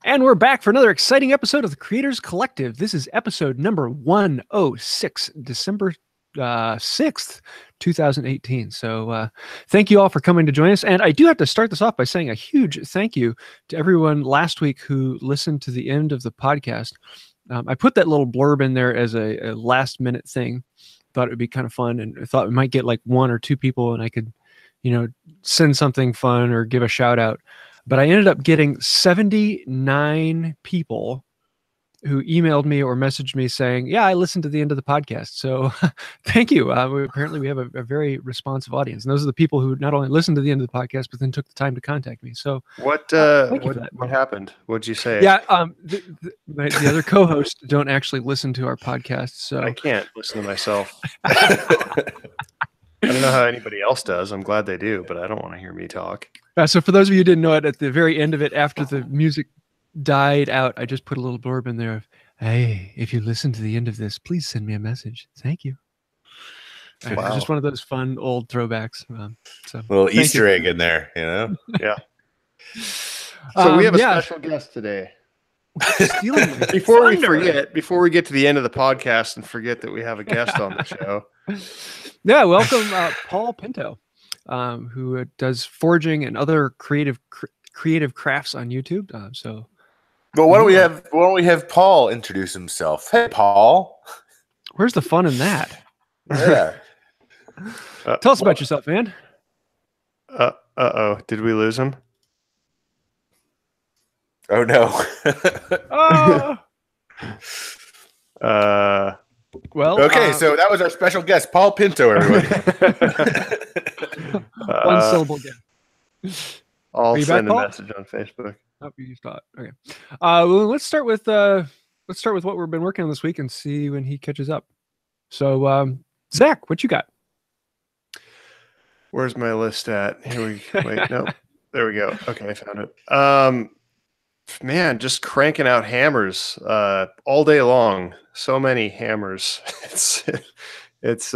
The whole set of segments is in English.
And we're back for another exciting episode of the Creators Collective. This is episode number 106, December 6th, 2018. So thank you all for coming to join us. And I do have to start this off by saying a huge thank you to everyone last week who listened to the end of the podcast. I put that little blurb in there as a last minute thing. Thought it would be kind of fun, and I thought we might get like one or two people and I could, send something fun or give a shout out. But I ended up getting 79 people who emailed me or messaged me saying, yeah, I listened to the end of the podcast. So thank you. Apparently we have a very responsive audience. And those are the people who not only listened to the end of the podcast, but then took the time to contact me. So what happened? What'd you say? Yeah. The other co-hosts don't actually listen to our podcast. So I can't listen to myself. I don't know how anybody else does. I'm glad they do, but I don't want to hear me talk. So for those of you who didn't know it, at the very end of it, after the music died out, I just put a little blurb in there of, hey, if you listen to the end of this, please send me a message. Thank you. Wow. It's just one of those fun old throwbacks. So a little Easter egg in there, Yeah. So we have a special guest today. Before we get to the end of the podcast and forget that we have a guest on the show. Yeah, welcome Paul Pinto, who does forging and other creative crafts on YouTube. Well, why don't we have Paul introduce himself? Hey, Paul. Where's the fun in that? Yeah. Tell us about yourself, man. Uh-oh. Did we lose him? Oh, no. Well, okay, so that was our special guest, Paul Pinto, everybody. One syllable guest. I'll send a message on Facebook. Oh, you thought. Okay. Well, let's start with what we've been working on this week and see when he catches up. So, Zack, what you got? Where's my list at? Wait, no. There we go. Okay, I found it. Man, just cranking out hammers all day long. So many hammers. It's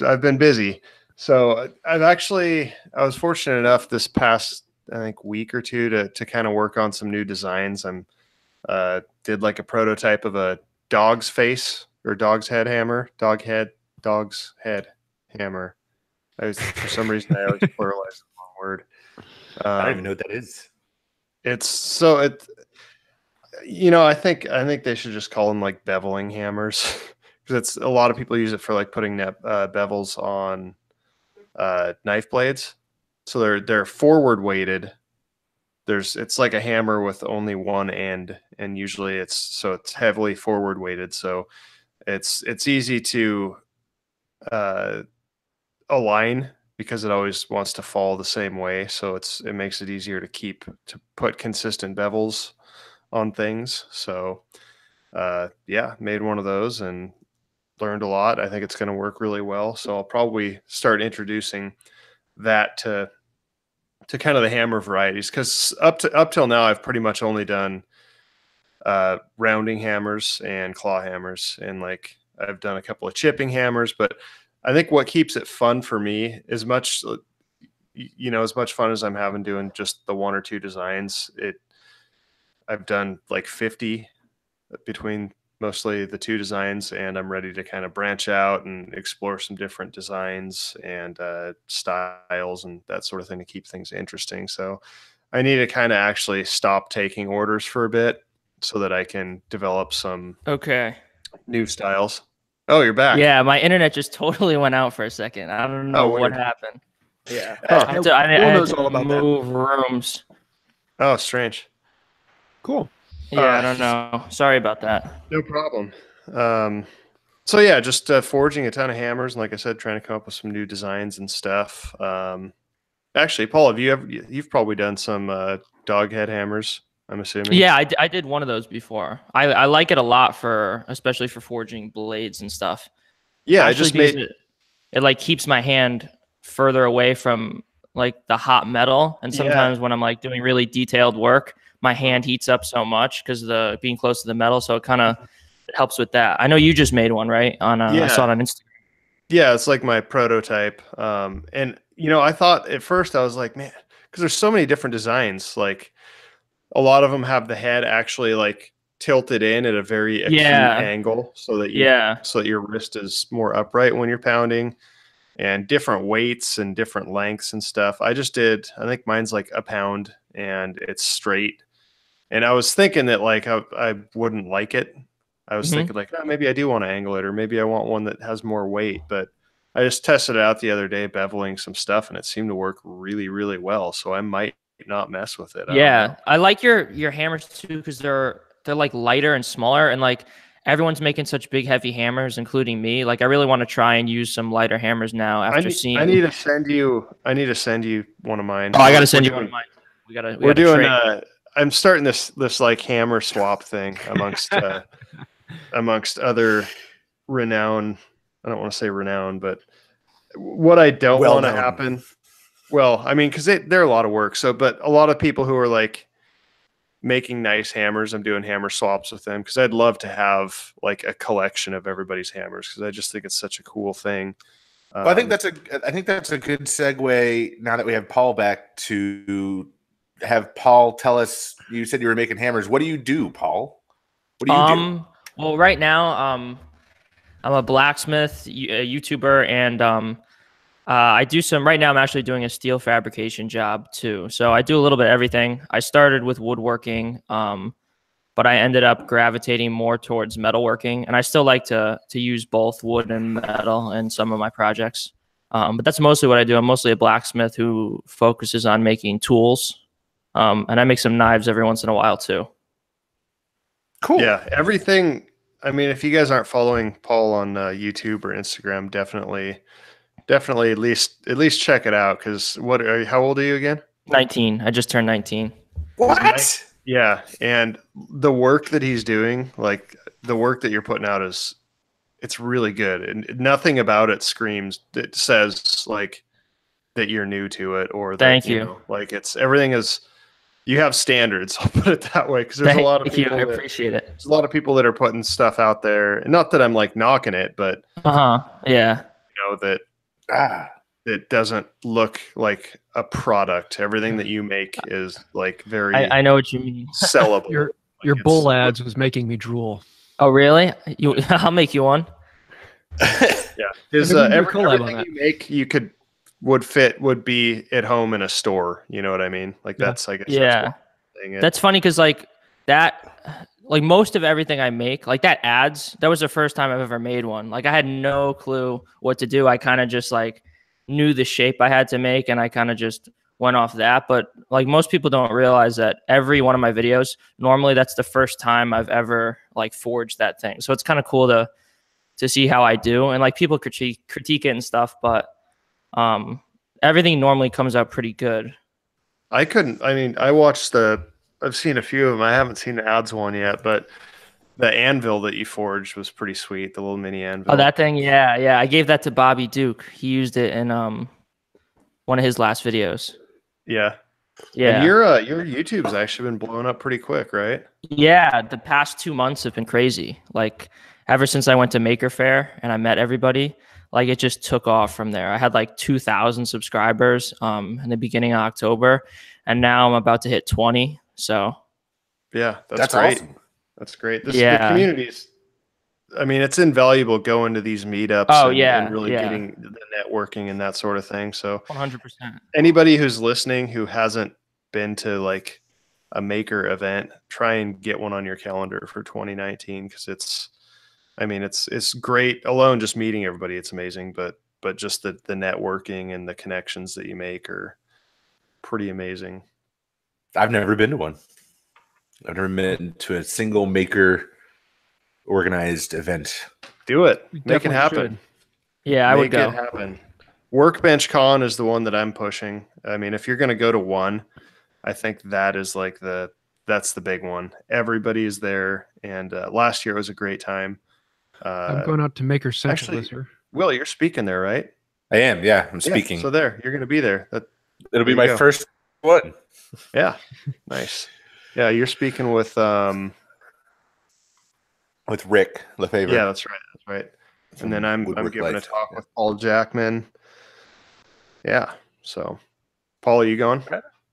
I've been busy. So I was fortunate enough this past, I think, week or two to kind of work on some new designs. Did like a prototype of a dog's face or dog's head hammer, dog's head hammer. For some reason I always pluralize the wrong word. I don't even know what that is. I think they should just call them like beveling hammers, because it's a lot of people use it for like putting bevels on knife blades. So they're forward weighted. It's like a hammer with only one end, and usually it's heavily forward weighted. So it's easy to align, because it always wants to fall the same way. So it makes it easier to put consistent bevels on things. So made one of those and learned a lot. I think it's going to work really well. So I'll probably start introducing that to kind of the hammer varieties, because up till now I've pretty much only done rounding hammers and claw hammers, and like I've done a couple of chipping hammers. But I think what keeps it fun for me, as much fun as I'm having doing just the one or two designs, I've done like 50 between mostly the two designs, and I'm ready to kind of branch out and explore some different designs and styles and that sort of thing to keep things interesting. So I need to kind of actually stop taking orders for a bit so that I can develop some new styles. Oh, you're back. Yeah, my internet just totally went out for a second. I don't know what happened. Yeah. I had to move rooms. Oh, strange. Cool. Yeah, I don't know. Sorry about that. No problem. So yeah, just forging a ton of hammers, and like I said, trying to come up with some new designs and stuff. Actually, Paul, you've probably done some dog head hammers, I'm assuming. Yeah, I did one of those before. I like it a lot especially for forging blades and stuff. Yeah, I just made it like keeps my hand further away from like the hot metal, and sometimes when I'm like doing really detailed work, my hand heats up so much because of the being close to the metal. So it kind of helps with that. I know you just made one, right? I saw it on Instagram. Yeah, it's like my prototype. And I thought at first I was like, man, because there's so many different designs. Like a lot of them have the head actually like tilted in at a very acute angle so that your wrist is more upright when you're pounding, and different weights and different lengths and stuff. I think mine's like a pound and it's straight. And I was thinking that like I wouldn't like it. I was thinking like, oh, maybe I do want to angle it, or maybe I want one that has more weight. But I just tested it out the other day, beveling some stuff, and it seemed to work really, really well. So I might not mess with it. I like your hammers too, because they're like lighter and smaller, and like everyone's making such big heavy hammers, including me. Like I really want to try and use some lighter hammers now after seeing. I need to send you one of mine. Oh, I gotta send you one of mine. We're doing I'm starting this like hammer swap thing amongst other renowned. I don't want to say renowned, but what I don't want to happen. Well, I mean, because they're a lot of work. So, but a lot of people who are like making nice hammers, I'm doing hammer swaps with them because I'd love to have like a collection of everybody's hammers because I just think it's such a cool thing. Well, I think that's a good segue now that we have Paul back to have Paul tell us. You said you were making hammers. What do you do, Paul? What do you do? Well, right now, I'm a blacksmith, a YouTuber, and I do some. Right now, I'm actually doing a steel fabrication job too. So I do a little bit of everything. I started with woodworking, but I ended up gravitating more towards metalworking, and I still like to use both wood and metal in some of my projects. But that's mostly what I do. I'm mostly a blacksmith who focuses on making tools, and I make some knives every once in a while too. Cool. Yeah, everything. I mean, if you guys aren't following Paul on YouTube or Instagram, definitely at least check it out. Because how old are you again? 19. I just turned 19. What? Yeah, and the work that he's doing, like the work that you're putting out, it's really good, and nothing about it says like that you're new to it or that, Thank you. know, like everything is. You have standards. I'll put it that way, because there's a lot of people. I appreciate it. There's a lot of people that are putting stuff out there, and not that I'm like knocking it, but yeah, that it doesn't look like a product. Everything that you make is like very. I know what you mean. Sellable. Your bull ads was making me drool. Oh really? I'll make you one. Yeah, everything you make, would be at home in a store. You know what I mean? Like that's, I guess. That's funny because like most of everything I make, like that was the first time I've ever made one. Like I had no clue what to do. I kind of just like knew the shape I had to make, and I kind of just went off that. But like most people don't realize that every one of my videos, normally that's the first time I've ever like forged that thing. So it's kind of cool to see how I do, and like people critique it and stuff, but everything normally comes out pretty good. I've seen a few of them. I haven't seen the ads one yet, but the anvil that you forged was pretty sweet. The little mini anvil. Oh, that thing. Yeah. I gave that to Bobby Duke. He used it in one of his last videos. Yeah. And your YouTube's actually been blowing up pretty quick, right? Yeah. The past 2 months have been crazy. Like ever since I went to Maker Faire and I met everybody, like it just took off from there. I had like 2,000 subscribers in the beginning of October, and now I'm about to hit 20. So yeah, that's great. Awesome. That's great. The community's, I mean, it's invaluable going to these meetups and really getting the networking and that sort of thing. So 100%. Anybody who's listening who hasn't been to like a maker event, try and get one on your calendar for 2019, because it's great alone just meeting everybody. It's amazing, but just the networking and the connections that you make are pretty amazing. I've never been to one. I've never been to a single maker organized event. Do it. Make it happen. Yeah, I would go. Make it happen. Workbench Con is the one that I'm pushing. I mean, if you're going to go to one, I think that is like that's the big one. Everybody is there, and last year was a great time. I'm going out to Maker Central this year. Will, you're speaking there, right? I am. Yeah, I'm speaking. So you're going to be there. It'll be my first one. Yeah, nice. Yeah, you're speaking with Rick Lefevre. Yeah, that's right. And then I'm giving a talk with Paul Jackman. Yeah. So, Paul, are you going?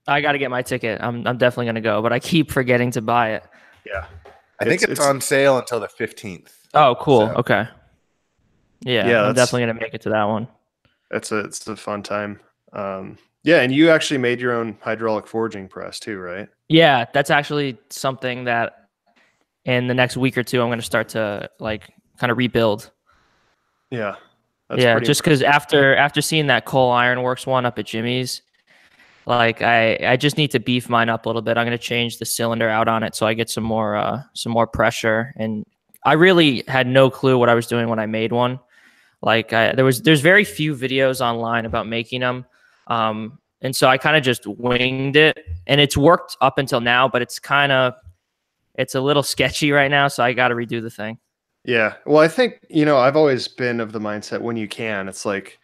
I got to get my ticket. I'm definitely gonna go, but I keep forgetting to buy it. Yeah. I think it's on sale until the 15th. Oh, cool. So- Okay. Yeah, I'm definitely gonna make it to that one. It's a fun time. Yeah, and you actually made your own hydraulic forging press too, right? Yeah, that's actually something that in the next week or two I'm gonna start to like kind of rebuild. Yeah. That's Yeah, pretty just because after seeing that Coal Ironworks one up at Jimmy's, like I just need to beef mine up a little bit. I'm gonna change the cylinder out on it so I get some more pressure. And I really had no clue what I was doing when I made one. Like there's very few videos online about making them, and so I kind of just winged it, and it's worked up until now. But it's a little sketchy right now, so I got to redo the thing. Yeah. Well, I think, I've always been of the mindset when you can, it's like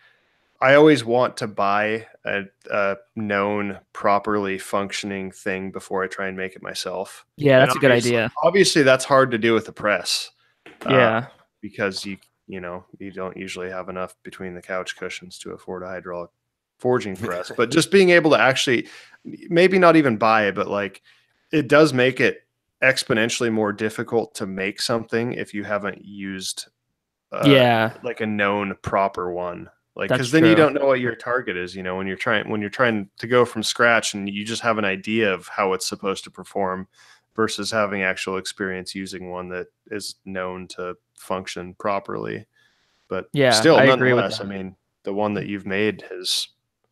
I always want to buy a known, properly functioning thing before I try and make it myself. Yeah, And that's a good idea. Obviously, that's hard to do with the press. Yeah. Because you don't usually have enough between the couch cushions to afford a hydraulic forging press. But just being able to actually, maybe not even buy it, but like it does make it exponentially more difficult to make something if you haven't used like a known proper one. Like, because then you don't know what your target is, when you're trying to go from scratch and you just have an idea of how it's supposed to perform versus having actual experience using one that is known to function properly. But still, nonetheless, I mean, the one that you've made has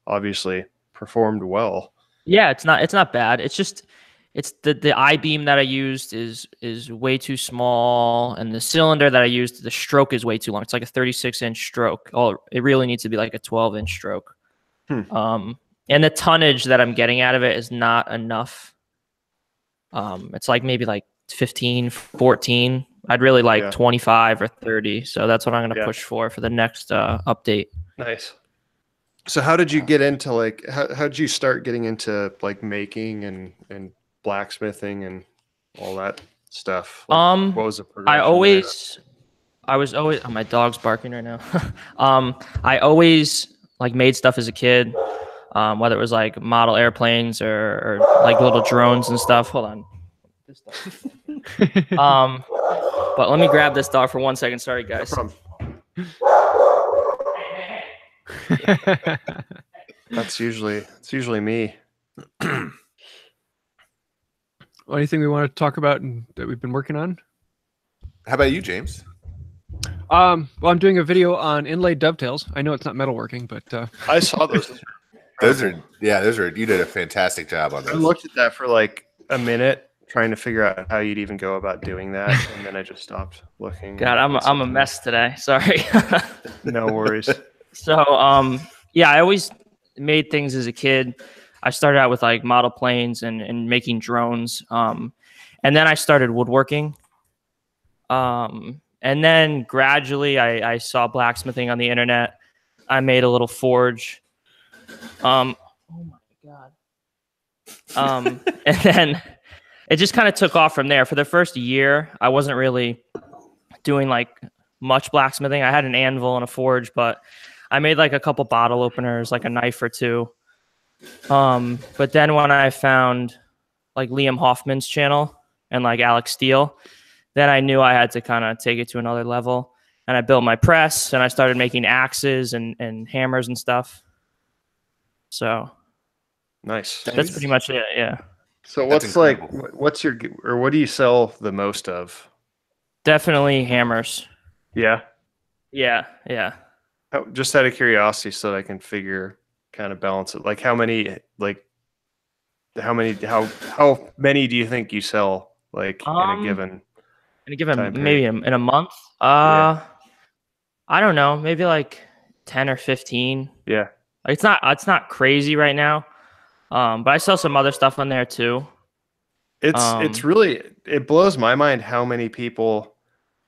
obviously performed well. Yeah, it's not bad. It's just the I-beam that I used is way too small, and the cylinder that I used, the stroke is way too long. It's like a 36-inch stroke. Oh, it really needs to be like a 12-inch stroke. And the tonnage that I'm getting out of it is not enough. It's like maybe like 15, 14. I'd really like 25 or 30. So that's what I'm going to push for the next update. Nice. So how did you get into like, how did you start getting into like making and blacksmithing and all that stuff? Like, what was the progression I was always, oh, my dog's barking right now. I always like made stuff as a kid, whether it was like model airplanes or like little drones and stuff. Hold on. This dog. But let me grab this dog for 1 second. Sorry, guys. No It's usually me. Anything we want to talk about that we've been working on? How about you, James? Well, I'm doing a video on inlaid dovetails. I know it's not metalworking, but I saw those. Those are you did a fantastic job on those. I looked at that for like a minute trying to figure out how you'd even go about doing that, and then I just stopped looking. God, I'm a mess today. Sorry. No worries. So, yeah, I always made things as a kid. I started out with like model planes and making drones. And then I started woodworking. And then gradually I saw blacksmithing on the internet. I made a little forge. Oh my God. And then it just kind of took off from there. For the first year, I wasn't really doing like much blacksmithing. I had an anvil and a forge, but I made like a couple bottle openers, like a knife or two. But then when I found like Liam Hoffman's channel and like Alex Steele, then I knew I had to kind of take it to another level. And I built my press and I started making axes and hammers and stuff. So nice. That's pretty much it. Yeah. So what do you sell the most of? Definitely hammers. Yeah. Yeah. Just out of curiosity, so that I can kind of balance it. Like how many do you think you sell like in a given maybe in a month? I don't know, maybe like 10 or 15. Yeah. It's not crazy right now. But I sell some other stuff on there too. It's really, it blows my mind how many people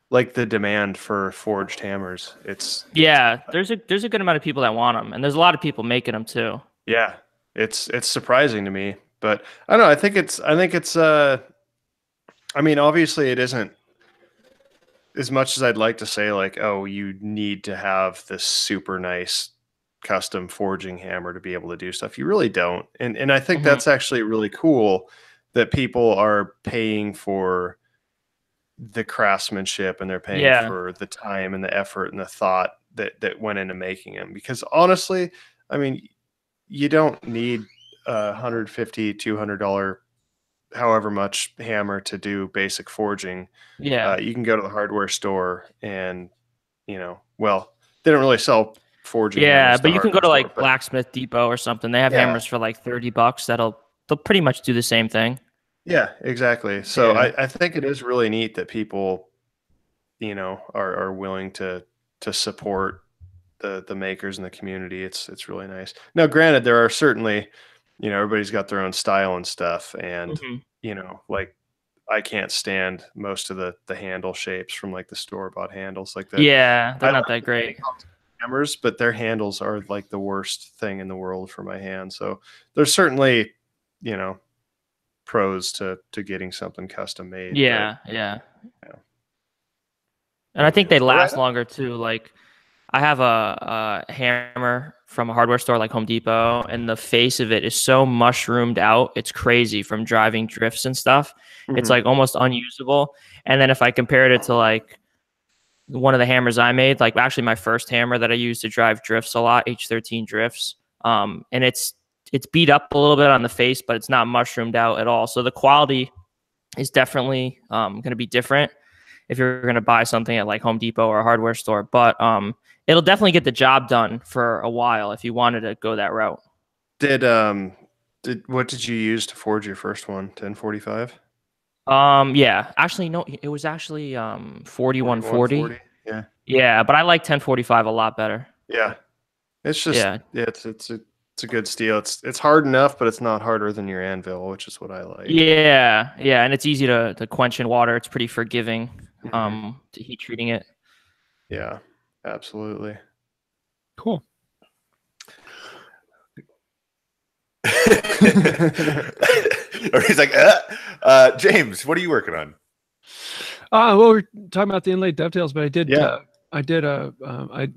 like the demand for forged hammers. There's a good amount of people that want them, and there's a lot of people making them too. Yeah, it's surprising to me, but I don't know. I think it's I mean, obviously it isn't as much as I'd like to say like, oh, you need to have this super nice custom forging hammer to be able to do stuff. You really don't. And I think that's actually really cool that people are paying for the craftsmanship, and they're paying for the time and the effort and the thought that went into making them. Because honestly, I mean, you don't need $150, $200, however much hammer to do basic forging. Yeah. You can go to the hardware store and, you know, well, they don't really sell forging hammers. Yeah, at the but you can go to hardware like store, Blacksmith Depot or something. They have Yeah. hammers for like $30. They'll pretty much do the same thing. Yeah, exactly. So Yeah. I think it is really neat that people, you know, are willing to support the makers in the community. It's really nice. Now, granted, there are certainly, you know, everybody's got their own style and stuff, and you know, like I can't stand most of the handle shapes from like the store-bought handles like that. Yeah, they're I not like that great. hammers, but their handles are like the worst thing in the world for my hand. So there's certainly, you know, pros to getting something custom made. Yeah. Yeah. And I think they last Right. longer too. Like I have a hammer from a hardware store like Home Depot, and the face of it is so mushroomed out. It's crazy from driving drifts and stuff. It's like almost unusable. And then if I compared it to like one of the hammers I made, like actually my first hammer that I used to drive drifts a lot, H13 drifts. And it's beat up a little bit on the face, but it's not mushroomed out at all. So the quality is definitely going to be different if you're going to buy something at like Home Depot or a hardware store. But it'll definitely get the job done for a while if you wanted to go that route. What did you use to forge your first one? 1045? Yeah, actually, no, it was actually 4140. Yeah. Yeah, but I like 1045 a lot better. Yeah. It's just, Yeah. it's a good steel. It's hard enough, but it's not harder than your anvil, which is what I like. Yeah, and it's easy to quench in water. It's pretty forgiving to heat treating it. Yeah, absolutely. Cool. Or he's like, James, what are you working on? Well, we're talking about the inlaid dovetails, but I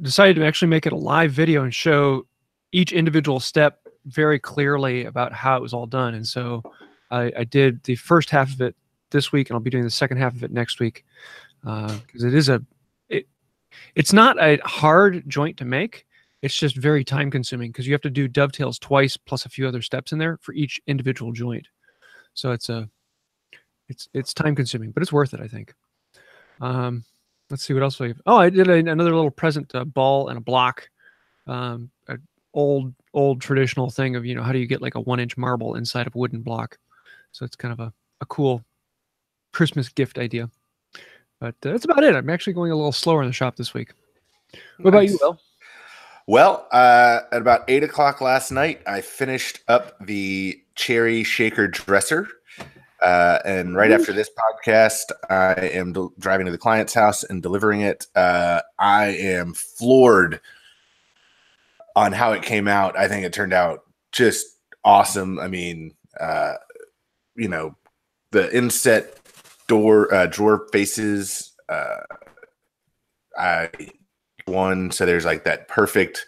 decided to actually make it a live video and show each individual step very clearly about how it was all done. And so I did the first half of it this week, and I'll be doing the second half of it next week. Because it's not a hard joint to make. It's just very time consuming because you have to do dovetails twice plus a few other steps in there for each individual joint. So it's time consuming, but it's worth it, I think. Let's see what else we have. Oh, I did another little present ball and a block. An old traditional thing of, you know, how do you get like a 1-inch marble inside of a wooden block? So it's kind of a cool Christmas gift idea. But that's about it. I'm actually going a little slower in the shop this week. What about you, Will? Well, at about 8 o'clock last night, I finished up the cherry shaker dresser. And right after this podcast, I am driving to the client's house and delivering it. I am floored on how it came out. I think it turned out just awesome. I mean, you know, the inset drawer faces, so there's like that perfect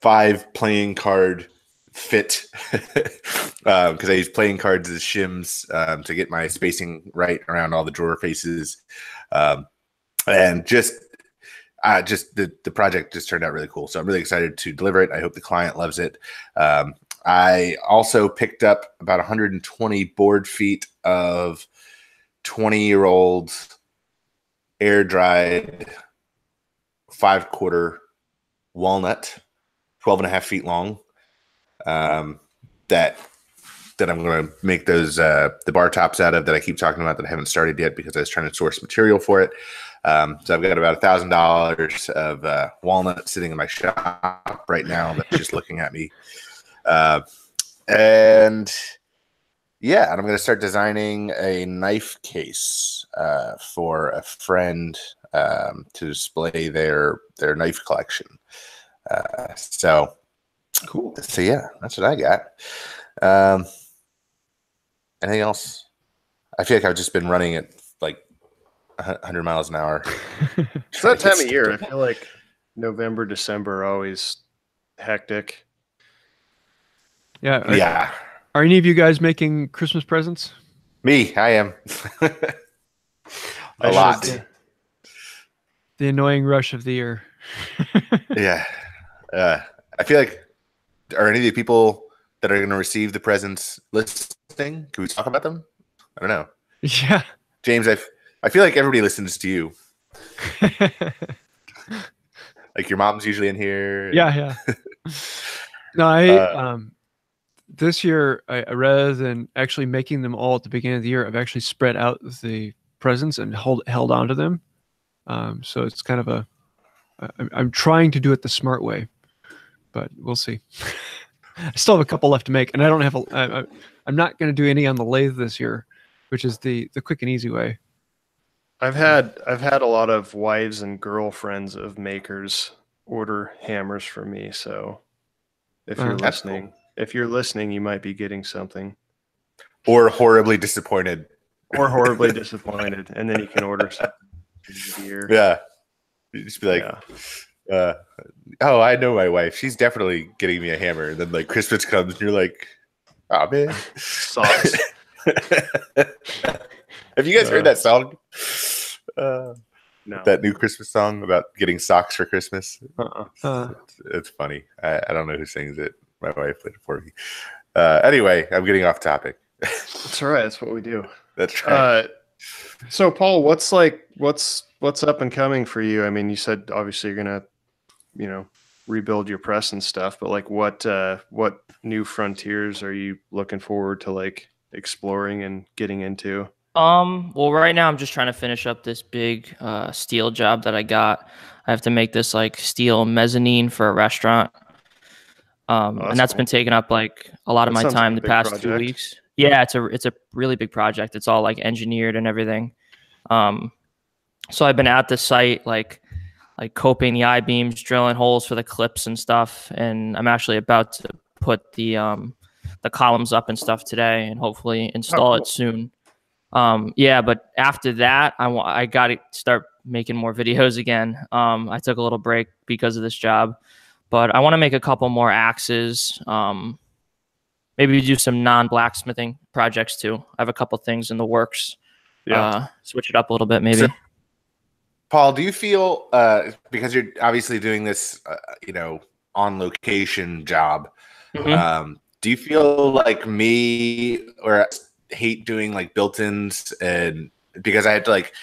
5 playing card fit because I use playing cards as shims to get my spacing right around all the drawer faces, and just the project just turned out really cool. So I'm really excited to deliver it. I hope the client loves it. I also picked up about 120 board feet of 20-year-old air dried 5/4 walnut, 12.5 feet long. That I'm going to make those the bar tops out of, that I keep talking about, that I haven't started yet because I was trying to source material for it. So I've got about $1,000 of walnut sitting in my shop right now that's just looking at me. And I'm going to start designing a knife case for a friend to display their knife collection. So cool. So yeah, that's what I got. Anything else? I feel like I've just been running at like 100 miles an hour. It's that time of year. I feel like November, December are always hectic. Yeah. Yeah. Are any of you guys making Christmas presents? Me, I am. I A lot. should- The annoying rush of the year. Yeah. I feel like, are any of the people that are going to receive the presents listening? Can we talk about them? I don't know. Yeah. James, I feel like everybody listens to you. Like your mom's usually in here. Yeah. No, this year, rather than actually making them all at the beginning of the year, I've actually spread out the presents and held on to them. So it's kind of I'm trying to do it the smart way, but we'll see. I still have a couple left to make, and I don't have I'm not going to do any on the lathe this year, which is the quick and easy way. I've had a lot of wives and girlfriends of makers order hammers for me. So if you're That's listening, if you're listening, you might be getting something. Or horribly disappointed. Or horribly disappointed, and then you can order something for the year. Yeah. You just be like, oh, I know my wife. She's definitely getting me a hammer. And then like Christmas comes and you're like, oh man. Socks. Have you guys heard that song? No. That new Christmas song about getting socks for Christmas? Uh-uh. It's funny. I don't know who sings it. My wife played it for me. Anyway, I'm getting off topic. That's all right. That's what we do. That's right. So Paul, what's up and coming for you? I mean, you said obviously you're gonna, rebuild your press and stuff, but like what new frontiers are you looking forward to like exploring and getting into? Well, right now I'm just trying to finish up this big steel job that I got. I have to make this like steel mezzanine for a restaurant. And that's been taking up like a lot of my time the past 2 weeks. Yeah, it's a really big project. It's all like engineered and everything. So I've been at the site like coping the I-beams, drilling holes for the clips and stuff, and I'm actually about to put the columns up and stuff today and hopefully install it soon. Yeah, but after that, I got to start making more videos again. I took a little break because of this job, but I want to make a couple more axes. Maybe do some non-blacksmithing projects too. I have a couple things in the works. Yeah, switch it up a little bit, maybe. So, Paul, do you feel because you're obviously doing this, on location job? Mm-hmm. Do you feel like me or hate doing like built-ins, and because I had to like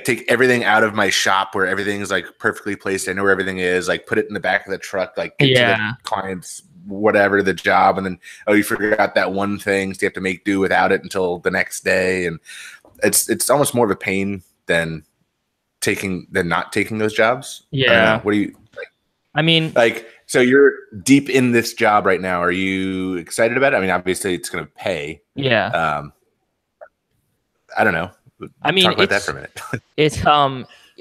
take everything out of my shop where everything's like perfectly placed, I know where everything is, like put it in the back of the truck, like get to the client's whatever the job, and then you forgot that one thing, so you have to make do without it until the next day, and it's almost more of a pain than not taking those jobs. Yeah. What do you like? I mean, like, so you're deep in this job right now. Are you excited about it? I mean, obviously it's going to pay. Yeah. I don't know. I mean, talk about that for a minute. It's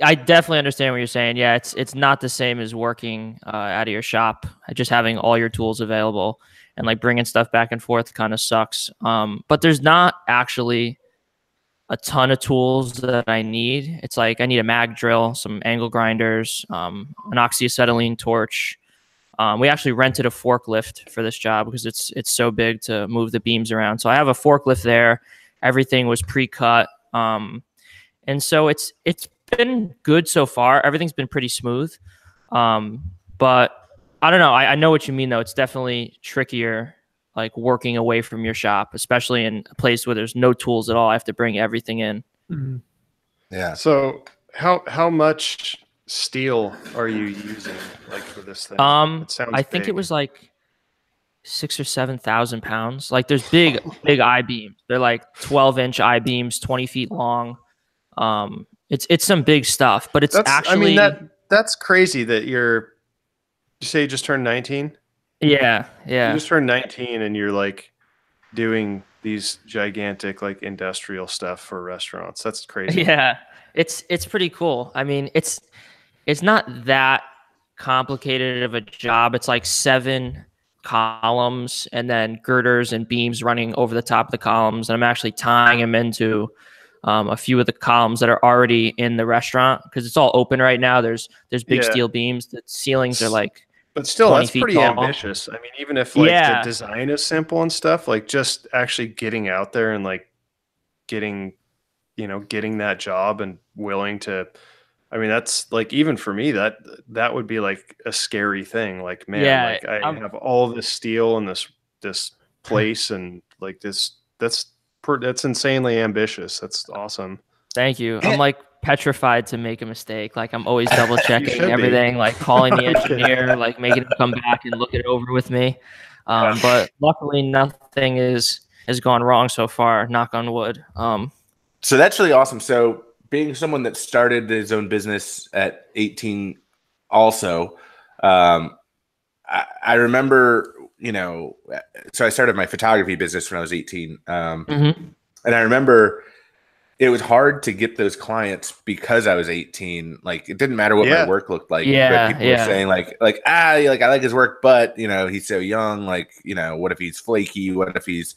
I definitely understand what you're saying. Yeah, it's not the same as working out of your shop. Just having all your tools available and like bringing stuff back and forth kind of sucks. But there's not actually a ton of tools that I need. It's like I need a mag drill, some angle grinders, an oxyacetylene torch. We actually rented a forklift for this job because it's so big to move the beams around. So I have a forklift there. Everything was pre-cut. And so it's been good so far. Everything's been pretty smooth. But I don't know. I know what you mean though. It's definitely trickier, like working away from your shop, especially in a place where there's no tools at all. I have to bring everything in. Mm-hmm. Yeah. So how much steel are you using like for this thing? I think it was like 6,000 or 7,000 pounds. Like there's big I-beams. They're like 12-inch I-beams, 20 feet long. It's some big stuff, but it's actually. I mean, that's crazy that you say you just turned 19. Yeah. You just turned 19 and you're like doing these gigantic like industrial stuff for restaurants. That's crazy. Yeah, it's pretty cool. I mean, it's not that complicated of a job. It's like 7 columns and then girders and beams running over the top of the columns. And I'm actually tying them into a few of the columns that are already in the restaurant because it's all open right now. There's big steel beams. The ceilings are like, but still, 20 that's feet pretty tall. ambitious. I mean, even if like Yeah. the design is simple and stuff, like just actually getting out there and like getting that job and willing to, I mean, that's like, even for me, that would be like a scary thing. Like, man, Yeah, like I have all this steel and this place and like that's insanely ambitious. That's awesome. Thank you. I'm like petrified to make a mistake. Like I'm always double checking should be. everything, like calling the engineer, like making him come back and look it over with me. But luckily nothing has gone wrong so far, knock on wood. So that's really awesome. So being someone that started his own business at 18 also, I remember, so I started my photography business when I was 18. And I remember it was hard to get those clients because I was 18. Like it didn't matter what my work looked like. But people were saying I like his work, but he's so young. Like, what if he's flaky? What if he's,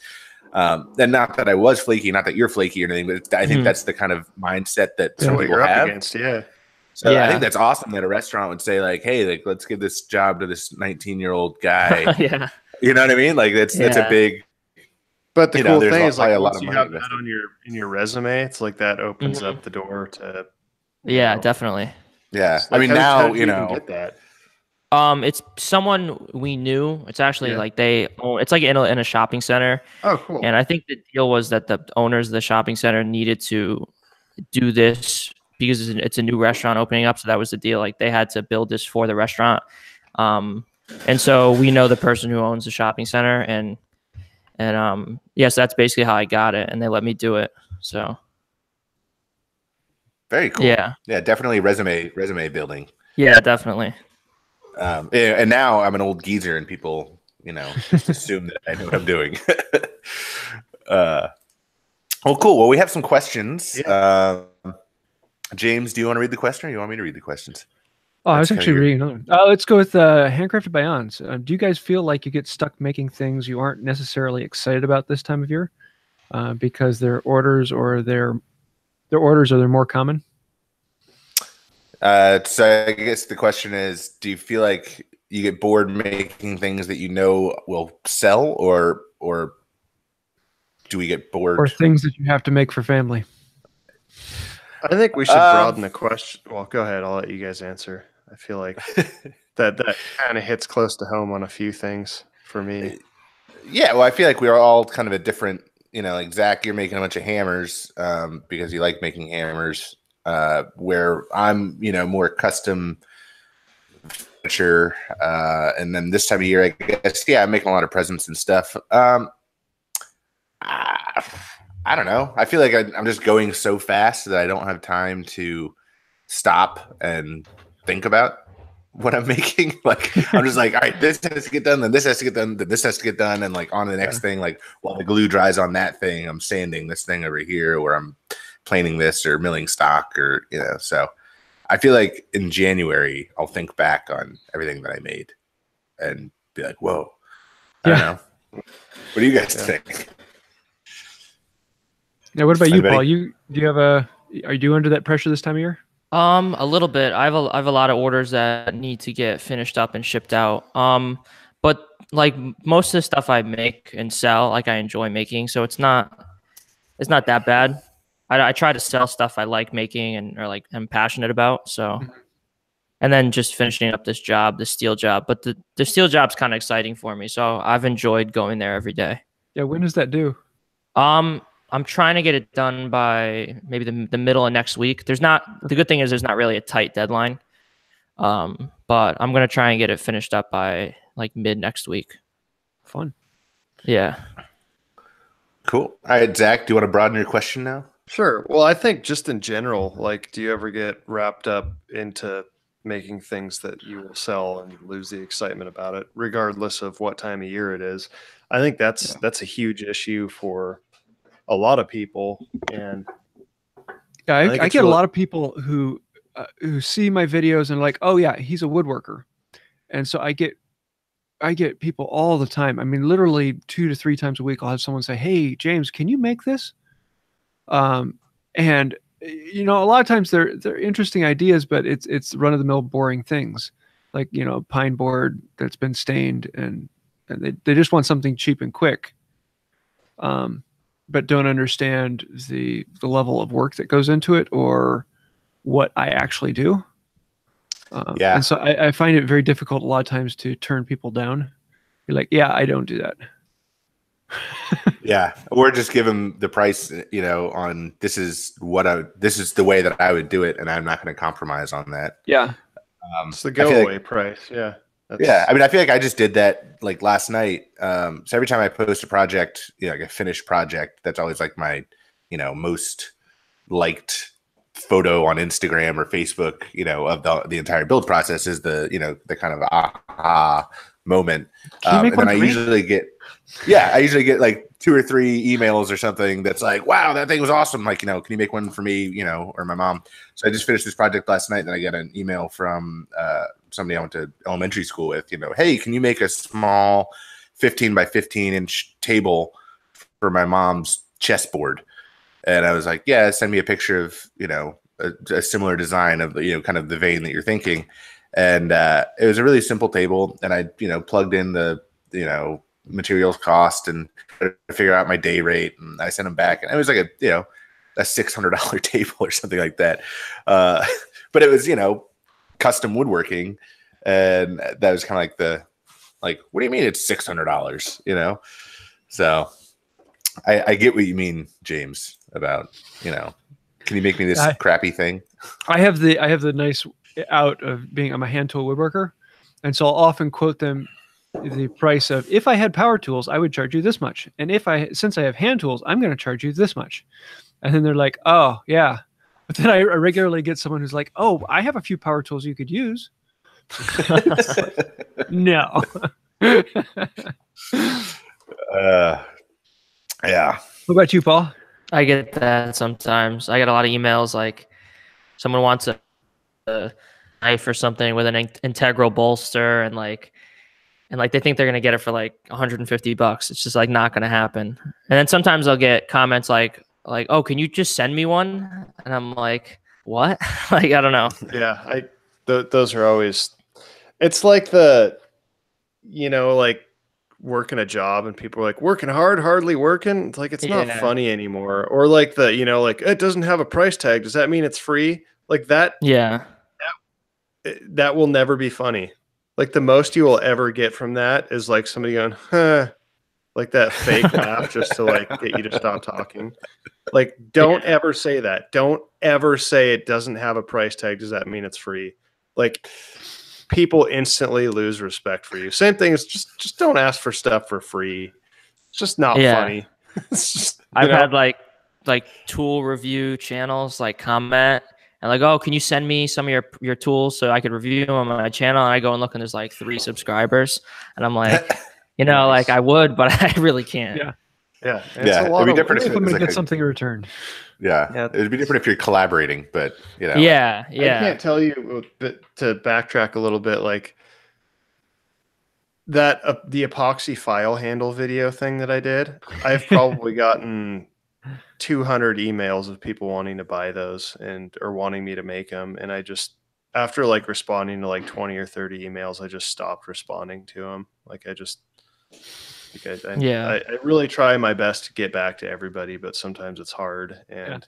and not that I was flaky, not that you're flaky or anything, but I think that's the kind of mindset that some people have. Against, So I think that's awesome that a restaurant would say like, hey, like, let's give this job to this 19-year-old guy. Yeah. You know what I mean? Like that's a big. But the cool thing is, like, once you have that on your resume, it's like that opens up the door to. Definitely. Yeah, like, I mean, how now did you even get that. It's someone we knew. It's actually like they own. It's like in a shopping center. Oh, cool. And I think the deal was that the owners of the shopping center needed to do this because it's a new restaurant opening up. So that was the deal. Like they had to build this for the restaurant. And so we know the person who owns the shopping center, and so that's basically how I got it, and they let me do it. So very cool. Yeah, definitely resume building. Yeah, definitely. And now I'm an old geezer, and people, just assume that I know what I'm doing. Well, cool. Well, we have some questions. Yeah. James, do you want to read the question, or you want me to read the questions? Oh, I was actually reading another one. Let's go with Handcrafted by Auns. Do you guys feel like you get stuck making things you aren't necessarily excited about this time of year because their orders are more common? So I guess the question is, do you feel like you get bored making things that will sell, or do we get bored? Or things that you have to make for family? I think we should broaden the question. Well, go ahead. I'll let you guys answer. I feel like that kind of hits close to home on a few things for me. Yeah, well, I feel like we are all kind of a different, like Zach, you're making a bunch of hammers because you like making hammers, where I'm, more custom furniture. And then this time of year, I guess, I'm making a lot of presents and stuff. I don't know. I feel like I'm just going so fast that I don't have time to stop and think about what I'm making. Like I'm just like, all right, this has to get done, then this has to get done, then this has to get done, and like on to the next thing. Like while the glue dries on that thing, I'm sanding this thing over here, or I'm planing this or milling stock, or So I feel like in January I'll think back on everything that I made and be like, whoa. I don't know. What do you guys think? Now, what about you, Paul? Are you under that pressure this time of year? A little bit. I have a lot of orders that need to get finished up and shipped out. But like most of the stuff I make and sell, like I enjoy making, so it's not that bad. I try to sell stuff I like making or like I'm passionate about. So, and then just finishing up this job, the steel job. But the steel job's kind of exciting for me, so I've enjoyed going there every day. Yeah, when does that due? I'm trying to get it done by maybe the middle of next week. The good thing is there's not really a tight deadline. But I'm going to try and get it finished up by like mid next week. Fun. Yeah. Cool. All right, Zach, do you want to broaden your question now? Sure. Well, I think just in general, like, do you ever get wrapped up into making things that you will sell and lose the excitement about it, regardless of what time of year it is? I think that's a huge issue for a lot of people. And I get a lot of people who see my videos and like, oh yeah, he's a woodworker. And so I get people all the time. I mean, literally 2 to 3 times a week, I'll have someone say, hey, James, can you make this? And And a lot of times they're interesting ideas, but it's run of the mill boring things, like pine board that's been stained, and they just want something cheap and quick, but don't understand the level of work that goes into it or what I actually do. And so I find it very difficult a lot of times to turn people down. You're like, yeah, I don't do that. Yeah, or just give them the price, on this is the way that I would do it, and I'm not going to compromise on that. Yeah, it's the go away price. Yeah, I mean, I feel like I just did that like last night. So every time I post a project, like a finished project, that's always like my, most liked photo on Instagram or Facebook, of the entire build process is the, the kind of aha moment. And then I usually get like 2 or 3 emails or something that's like, wow, that thing was awesome. Like, can you make one for me, or my mom? So I just finished this project last night, and I got an email from somebody I went to elementary school with, hey, can you make a small 15 by 15 inch table for my mom's chessboard? And I was like, yeah, send me a picture of, a similar design of, kind of the vein that you're thinking. And it was a really simple table. And I, plugged in the, materials cost and figure out my day rate. And I sent them back. And it was like a $600 table or something like that. But it was, custom woodworking. And that was kind of like, what do you mean it's $600? So I get what you mean, James, about, can you make me this crappy thing? I have the nice out of being, I'm a hand tool woodworker. And so I'll often quote them the price of, if I had power tools, I would charge you this much. And since I have hand tools, I'm going to charge you this much. And then they're like, oh yeah. But then I regularly get someone who's like, oh, I have a few power tools you could use. Like, no. Yeah. What about you, Paul? I get that sometimes. I get a lot of emails like someone wants a knife or something with an integral bolster, and they think they're gonna get it for like $150. It's just like not gonna happen. And then sometimes I'll get comments like, oh, can you just send me one? And I'm like, what? Like, I don't know. Yeah, those are always. It's like the, like working a job and people are like, working hard, hardly working. It's like, it's not funny anymore. Or like the, like, it doesn't have a price tag. Does that mean it's free? Like that. Yeah. That will never be funny. Like the most you will ever get from that is like somebody going, huh, like that fake laugh just to like get you to stop talking. Like, don't ever say that. Don't ever say it doesn't have a price tag. Does that mean it's free? Like, people instantly lose respect for you. Same thing as just don't ask for stuff for free. It's just not funny. It's just, I've had like tool review channels like comment and like, oh, can you send me some of your tools so I could review them on my channel? And I go and look and there's like 3 subscribers, and I'm like, like I would, but I really can't. Yeah. Yeah. It'd be different if I'm going to get something in return. Yeah. It'd be different if you're collaborating, but Yeah. I can't tell you, but to backtrack a little bit, like that, the epoxy file handle video thing that I did, I've probably gotten 200 emails of people wanting to buy those or wanting me to make them. And I just, after like responding to like 20 or 30 emails, I just stopped responding to them. Like I really try my best to get back to everybody, but sometimes it's hard. And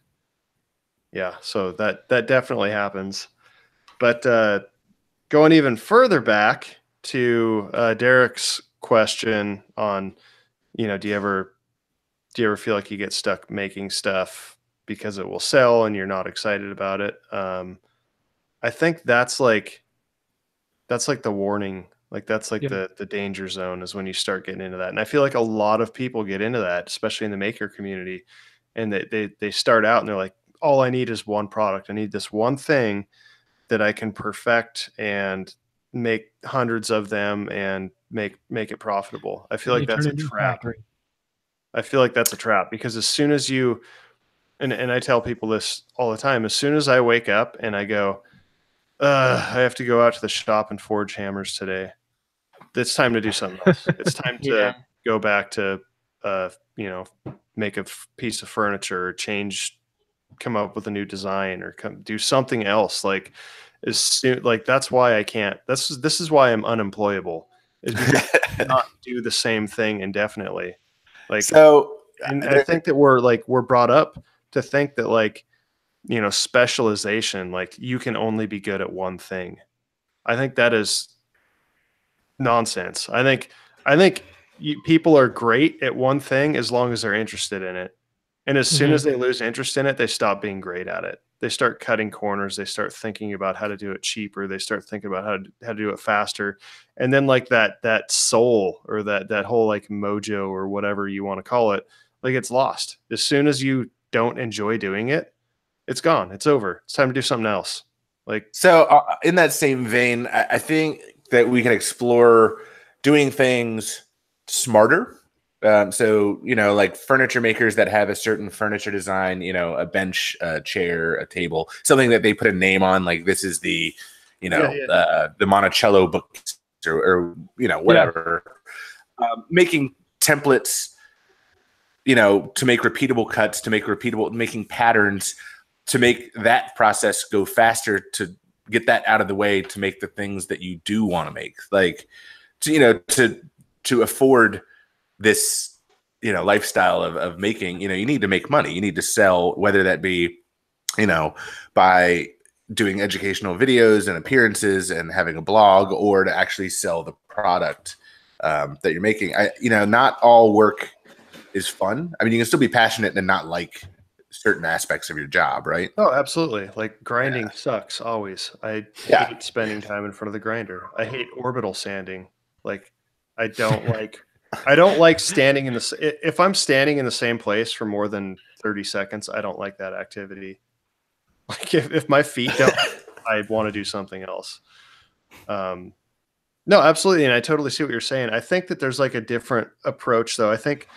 so that definitely happens. But going even further back to Derek's question on, do you ever feel like you get stuck making stuff because it will sell and you're not excited about it? I think that's like the warning. Like that's like the danger zone is when you start getting into that. And I feel like a lot of people get into that, especially in the maker community. And they start out and they're like, all I need is one product. I need this one thing that I can perfect and make hundreds of them and make it profitable. I feel like that's a trap. I feel like that's a trap because as soon as you, and I tell people this all the time, as soon as I wake up and I go, I have to go out to the shop and forge hammers today, it's time to do something else. It's time to go back to, make a piece of furniture, or change come up with a new design or do something else. Like that's why I can't. This is why I'm unemployable. Is because I cannot do the same thing indefinitely. Like so, and I think that we're brought up to think that like, you know, specialization, like you can only be good at one thing. I think that is nonsense. I think people are great at one thing as long as they're interested in it. And as soon as they lose interest in it, they stop being great at it. They start cutting corners. They start thinking about how to do it cheaper. They start thinking about how to do it faster. And then like that soul or that whole like mojo or whatever you want to call it, like it's lost. As soon as you don't enjoy doing it, it's gone. It's over. It's time to do something else. Like so in that same vein, I think that we can explore doing things smarter. So, you know, like furniture makers that have a certain furniture design, you know, a bench, a chair, a table, something that they put a name on, like this is the, you know, the Monticello book or you know, whatever. Making templates, you know, to make repeatable cuts, to make making patterns, to make that process go faster, to get that out of the way, to make the things that you do want to make, like, to, you know, to afford this, you know, lifestyle of making, you know, you need to make money. You need to sell, whether that be, you know, by doing educational videos and appearances and having a blog, or to actually sell the product that you're making. You know, not all work is fun. I mean, you can still be passionate and not like certain aspects of your job, right? Oh, absolutely. Like grinding sucks always. I hate spending time in front of the grinder. I hate orbital sanding. Like I don't like standing in if I'm standing in the same place for more than 30 seconds, I don't like that activity. Like if my feet don't, I want to do something else. No, absolutely. And I totally see what you're saying. I think that there's like a different approach though. I think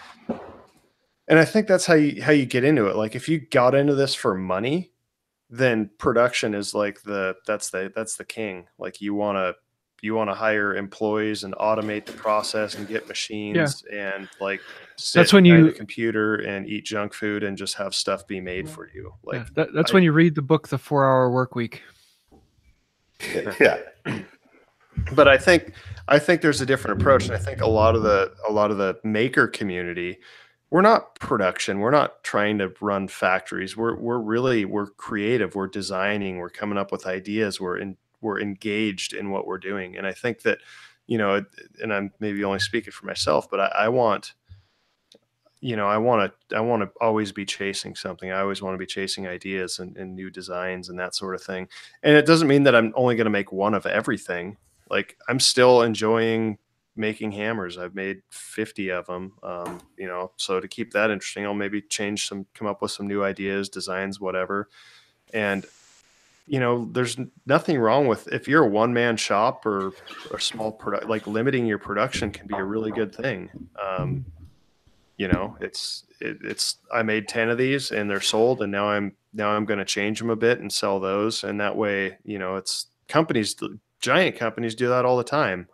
that's how you get into it. Like if you got into this for money, then production is like that's the king. Like you want to hire employees and automate the process and get machines and like that's when you the computer and eat junk food and just have stuff be made for you. Like that's when you read the book, The 4-Hour Work Week. Yeah. But I think there's a different approach. And I think a lot of the maker community, we're not production. We're not trying to run factories. We're creative. We're designing. We're coming up with ideas. We're engaged in what we're doing. And I think that, you know, and I'm maybe only speaking for myself, but I want to always be chasing something. I always want to be chasing ideas and new designs and that sort of thing. And it doesn't mean that I'm only going to make one of everything. Like I'm still enjoying making hammers. I've made 50 of them. You know, so to keep that interesting, I'll maybe come up with some new ideas, designs, whatever. And, you know, there's nothing wrong with, if you're a one-man shop or a small product, like limiting your production can be a really good thing. You know, I made 10 of these and they're sold, and now I'm going to change them a bit and sell those. And that way, you know, it's giant companies do that all the time.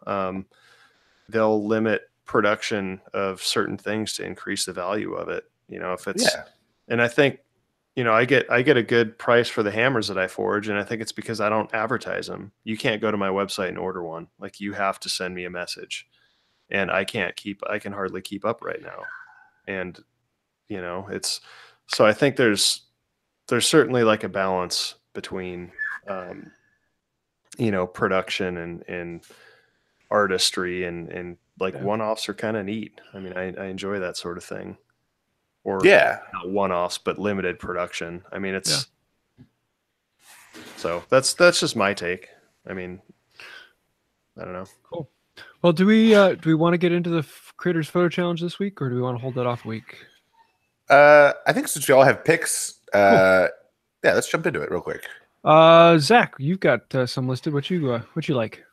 They'll limit production of certain things to increase the value of it. You know, if it's, and I think, you know, I get a good price for the hammers that I forge. And I think it's because I don't advertise them. You can't go to my website and order one. Like you have to send me a message, and I can hardly keep up right now. And, you know, so I think there's certainly like a balance between, you know, production and artistry and like one-offs are kind of neat. I mean, I enjoy that sort of thing. Or not one-offs, but limited production. I mean, so that's just my take. I mean, I don't know. Cool. Well, do we want to get into the Creators Photo Challenge this week, or do we want to hold that off a week? I think since we all have picks, cool. Yeah, let's jump into it real quick. Zach, you've got some listed. What you like?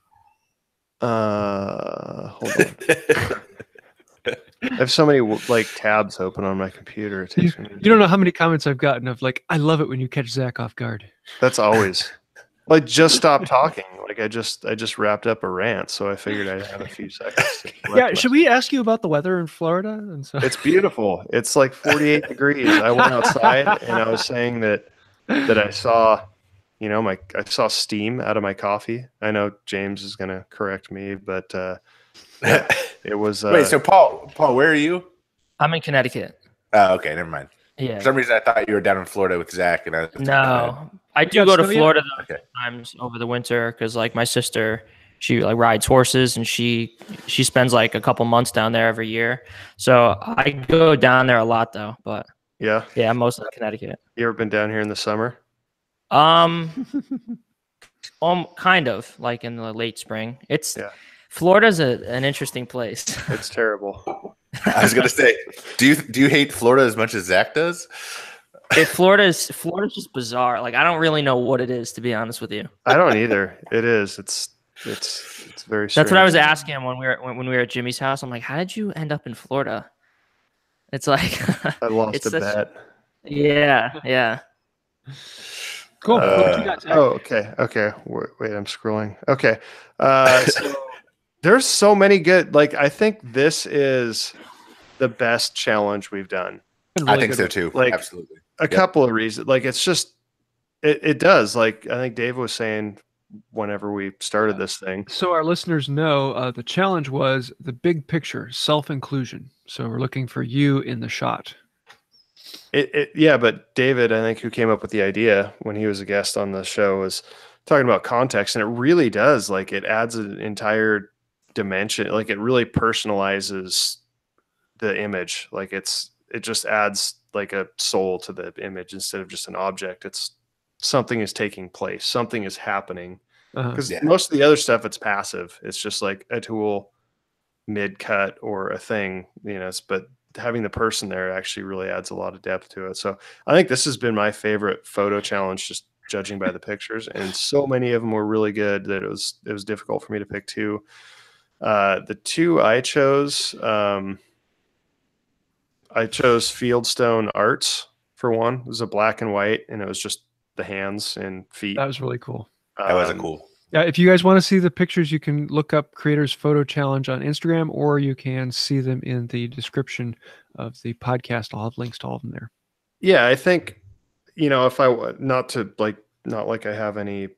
Hold on. I have so many like tabs open on my computer. It takes me. You don't know how many comments I've gotten of like, I love it when you catch Zach off guard. That's always. Well, I just stopped talking. Like I just wrapped up a rant, so I figured I'd have a few seconds. To Yeah, should we ask you about the weather in Florida? And so It's beautiful. It's like 48 degrees. I went outside and I was saying that I saw, I saw steam out of my coffee. I know James is going to correct me, but yeah, it was. Wait, so Paul, where are you? I'm in Connecticut. Oh, okay, never mind. Yeah. For some reason, I thought you were down in Florida with Zach, and No, I do go to Florida times over the winter because, like, my sister, she like rides horses, and she spends like a couple months down there every year. So I go down there a lot, though. But yeah, I'm mostly in Connecticut. You ever been down here in the summer? Kind of like in the late spring. Florida's an interesting place. It's terrible. I was gonna say, do you hate Florida as much as Zach does? Florida's just bizarre. Like I don't really know what it is, to be honest with you. I don't either. It is. It's very strange. That's what I was asking him when we were at Jimmy's house. I'm like, how did you end up in Florida? It's like I lost a bet. Yeah. Cool. What you got, Zach? Okay. Wait, I'm scrolling. Okay. So there's so many good. Like I think this is the best challenge we've done. Really I think so too. Like, absolutely. A couple of reasons. Like it's just it does. Like I think Dave was saying whenever we started this thing. So our listeners know the challenge was the big picture, self-inclusion. So we're looking for you in the shot. Yeah, but David, I think, who came up with the idea when he was a guest on the show, was talking about context, and it really does. Like it adds an entire dimension. Like it really personalizes the image. Like it just adds like a soul to the image instead of just an object. It's something is taking place, something is happening. Because most of the other stuff, it's passive. It's just like a tool, mid cut, or a thing. But having the person there actually really adds a lot of depth to it. So I think this has been my favorite photo challenge, just judging by the pictures, and so many of them were really good that it was difficult for me to pick two. The two I chose Fieldstone Arts for one. It was a black and white, and it was just the hands and feet. That was really cool. That was cool. Yeah, if you guys want to see the pictures, you can look up Creators Photo Challenge on Instagram, or you can see them in the description of the podcast. I'll have links to all of them there. Yeah, I think, if I not like I have any,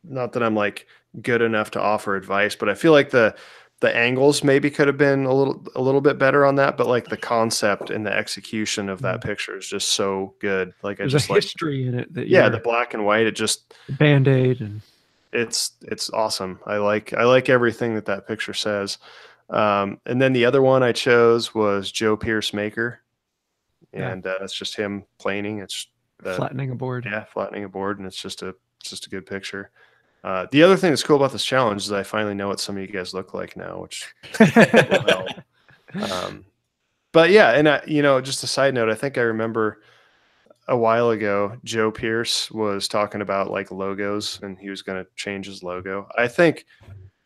not that I'm like good enough to offer advice, but I feel like the angles maybe could have been a little bit better on that, but like the concept and the execution of that picture is just so good. Like There's a history in it. That the black and white, it just Band-Aid, and it's awesome. I like everything that picture says. And then the other one I chose was Joe Pierce Maker, and that's just him planing. It's flattening a board. Yeah, flattening a board, and it's just a good picture. The other thing that's cool about this challenge is I finally know what some of you guys look like now, which will help. But yeah, and just a side note, I think I remember a while ago, Joe Pierce was talking about like logos, and he was going to change his logo. I think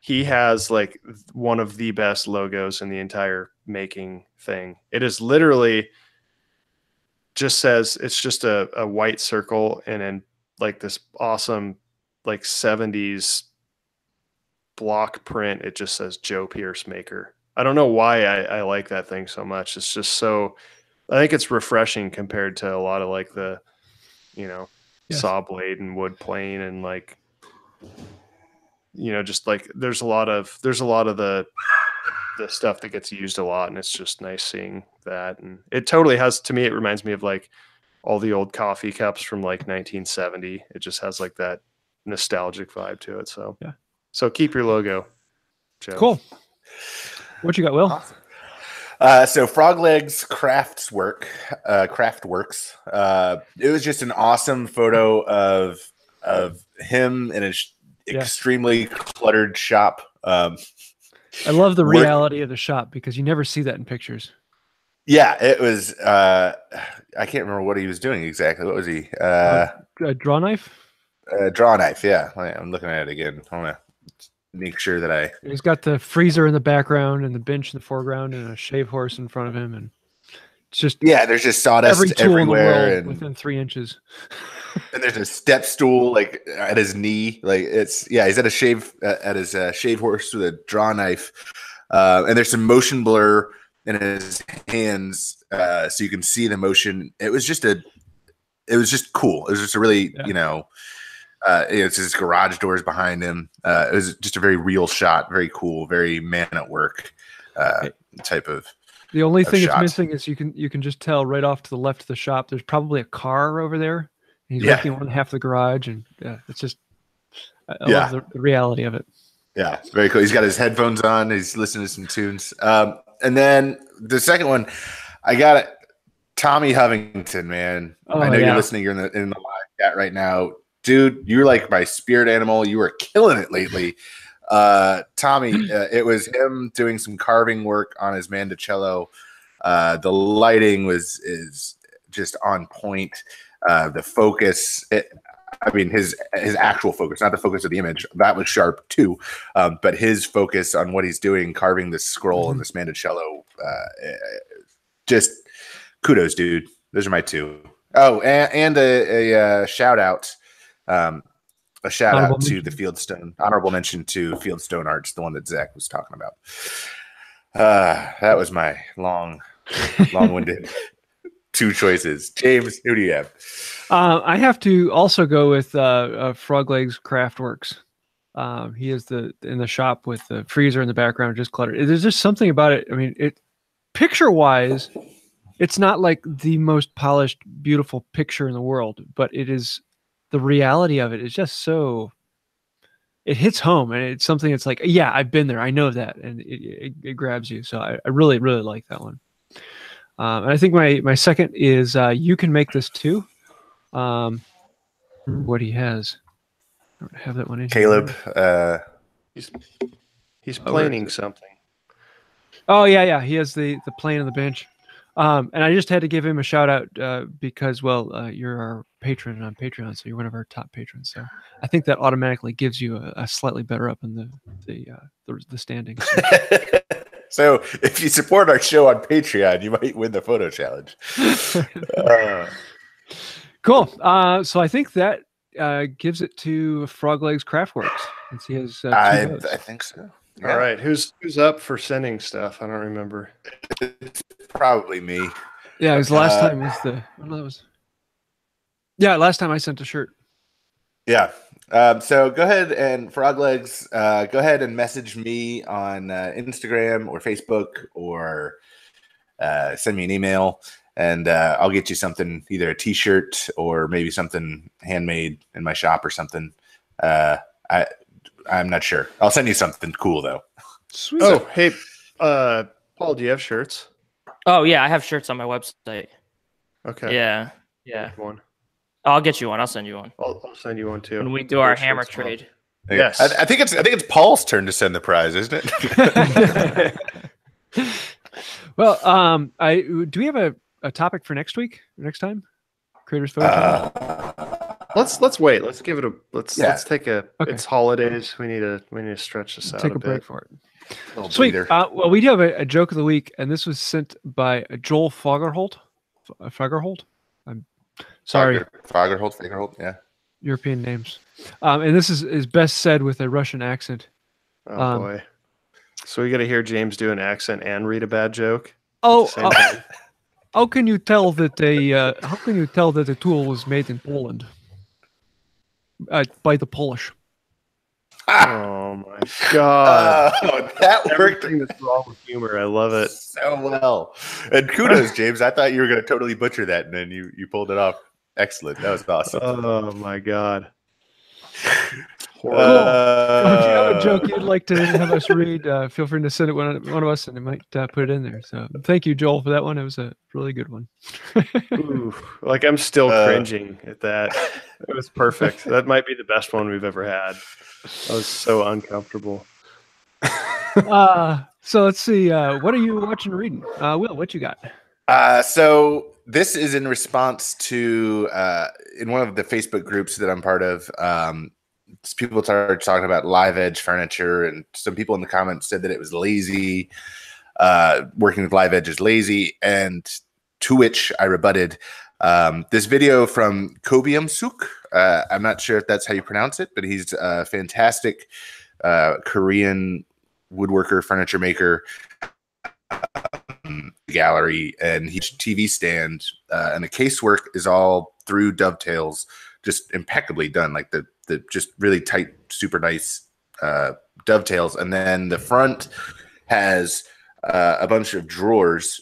he has like one of the best logos in the entire making thing. It is literally just says, it's just a white circle, and then like this awesome like 70s block print. It just says Joe Pierce Maker. I don't know why I like that thing so much. It's just so, I think it's refreshing compared to a lot of like the, saw blade and wood plane, and like, just like there's a lot of the stuff that gets used a lot, and it's just nice seeing that. And it totally has, to me, it reminds me of like all the old coffee cups from like 1970. It just has like that nostalgic vibe to it. So so keep your logo, Joe. Cool. What you got, Will? Awesome. So Frog Legs Craftworks. It was just an awesome photo of him in an extremely cluttered shop. I love the reality of the shop, because you never see that in pictures. Yeah, it was. I can't remember what he was doing exactly. What was he? A draw knife. Draw knife. Yeah, I'm looking at it again. I want to make sure that He's got the freezer in the background and the bench in the foreground and a shave horse in front of him, and It's just there's just sawdust every tool everywhere, in the world and within 3 inches. and there's a step stool like at his knee. Like he's at a shave at his shave horse with a draw knife, and there's some motion blur in his hands, so you can see the motion. It was just cool. It was just a really it's his garage doors behind him. It was just a very real shot, very cool, very man at work type of. The only thing shot. it's missing is you can just tell right off to the left of the shop. There's probably a car over there. And he's working on half the garage, and it's just I love the reality of it. Yeah, very cool. He's got his headphones on. He's listening to some tunes. And then the second one, I got it. Tommy Hovington, man. I know you're listening. You're in the live chat right now, dude. You're like my spirit animal. You are killing it lately. Tommy, it was him doing some carving work on his mandocello. The lighting is just on point. The focus, his actual focus, not the focus of the image, that was sharp too. But his focus on what he's doing, carving this scroll and this mandocello, just kudos, dude. Those are my two. Oh, and a shout out. A shout out to the Fieldstone, honorable mention to Fieldstone Arts, the one that Zack was talking about. That was my long-winded two choices. James, who do you have? I have to also go with Frog Legs Craftworks. He is in the shop with the freezer in the background, just cluttered. There's just something about it. I mean, picture-wise, it's not like the most polished, beautiful picture in the world, but it is. The reality of it is just so. It hits home, and it's something that's like, yeah, I've been there, I know that, and it grabs you. So I really like that one. And I think my second is You Can Make This Too. What he has, I don't have that one in Caleb. He's planing something. Oh yeah, he has the plane on the bench. And I just had to give him a shout out because, you're our patron on Patreon, so you're one of our top patrons. So I think that automatically gives you a slightly better up in the standings. So if you support our show on Patreon, you might win the photo challenge. Cool. So I think that gives it to Frog Legs Craftworks. Since he has I think so. Yeah. All right, who's up for sending stuff? I don't remember. It's probably me. Yeah, his last time was last time I sent a shirt. Yeah. So go ahead and Frog Legs, go ahead and message me on Instagram or Facebook, or send me an email, and I'll get you something, either a T-shirt or maybe something handmade in my shop or something. I'm not sure. I'll send you something cool though. Sweet. Oh, hey, Paul, do you have shirts? Oh yeah, I have shirts on my website. Okay. Yeah. One. I'll get you one. I'll send you one. I'll send you one too. When we do our hammer trade. Yes. I think it's Paul's turn to send the prize, isn't it? Well, do we have a topic for next time? Creators Photo Challenge? Let's wait. Let's give it a let's take a Okay. It's holidays. We need to stretch this out Take a a break bit. for it. Sweet. Well, we do have a joke of the week, and this was sent by Joel Fagerholt. I'm sorry. Fagerholt, yeah. European names. And this is best said with a Russian accent. Oh boy. So we got to hear James do an accent and read a bad joke. How can you tell that the tool was made in Poland by the Polish? Oh my god! That worked. Everything that's wrong with humor, I love it so well. And kudos, James. I thought you were going to totally butcher that, and then you pulled it off. Excellent. That was awesome. Oh my god! Cool. If you have a joke you'd like to have us read, feel free to send it one of us, and I might put it in there. So thank you, Joel, for that one. It was a really good one. Ooh, like I'm still cringing at that. It was perfect. That might be the best one we've ever had. I was so uncomfortable. So let's see. What are you watching or reading? Will, what you got? So this is in response to in one of the Facebook groups that I'm part of. People started talking about live edge furniture, and some people in the comments said that it was lazy. Working with live edge is lazy, and to which I rebutted this video from Kobium Suk. I'm not sure if that's how you pronounce it, but he's a fantastic Korean woodworker, furniture maker, gallery, and he's TV stand, and the casework is all through dovetails, just impeccably done, like the just really tight, super nice dovetails. And then the front has a bunch of drawers,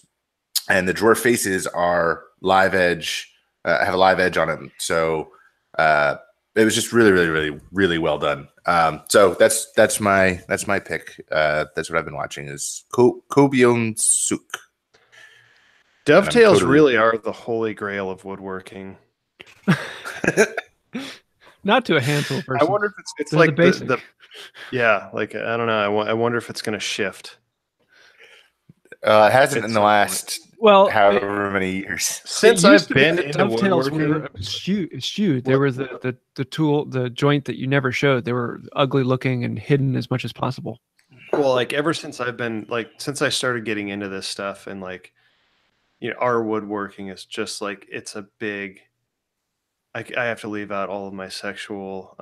and the drawer faces are live edge, have a live edge on them. So it was just really well done. So that's my pick. That's what I've been watching is Kobium Suk. Dovetails really are the holy grail of woodworking. Not to a handful of person. I wonder if it's like the yeah, like I don't know. I wonder if it's going to shift. It hasn't in the last however many years since I've been into dovetails woodworking. were eschewed. They were the tool, the joint that you never showed. They were ugly looking and hidden as much as possible. Well, like ever since I've been since I started getting into this stuff, and our woodworking is just like it's a big. I have to leave out all of my sexual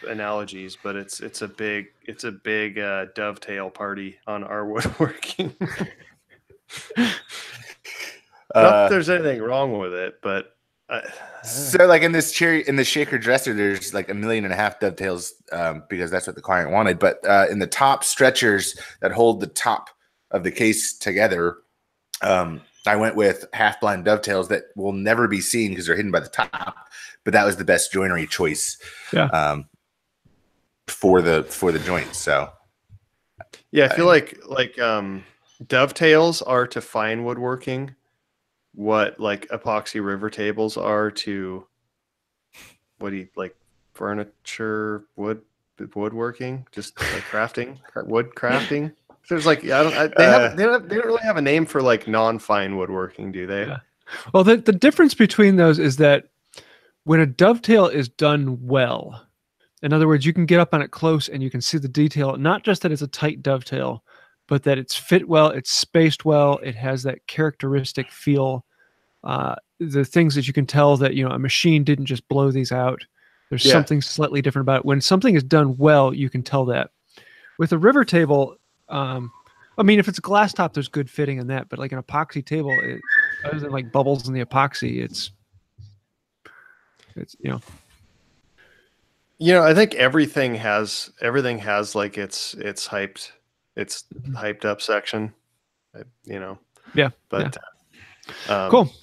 analogies, but it's a big dovetail party on our woodworking. Not that there's anything wrong with it, but so like in the shaker dresser, there's like 1.5 million dovetails because that's what the client wanted. But in the top stretchers that hold the top of the case together, I went with half blind dovetails that will never be seen because they're hidden by the top. But that was the best joinery choice for the joints. So yeah, I feel like dovetails are to fine woodworking what like epoxy river tables are to furniture woodworking, just like wood crafting. There's like they don't really have a name for like non-fine woodworking, do they? Yeah. Well, the difference between those is that when a dovetail is done well, in other words, you can get up on it close and you can see the detail, not just that it's a tight dovetail, but that it's fit well, it's spaced well, it has that characteristic feel. The things that you can tell that, a machine didn't just blow these out. There's something slightly different about it. When something is done well, you can tell that. With a river table, I mean, if it's a glass top, there's good fitting in that, but like an epoxy table, other than like bubbles in the epoxy, it's I think everything has like its hyped up section, but cool.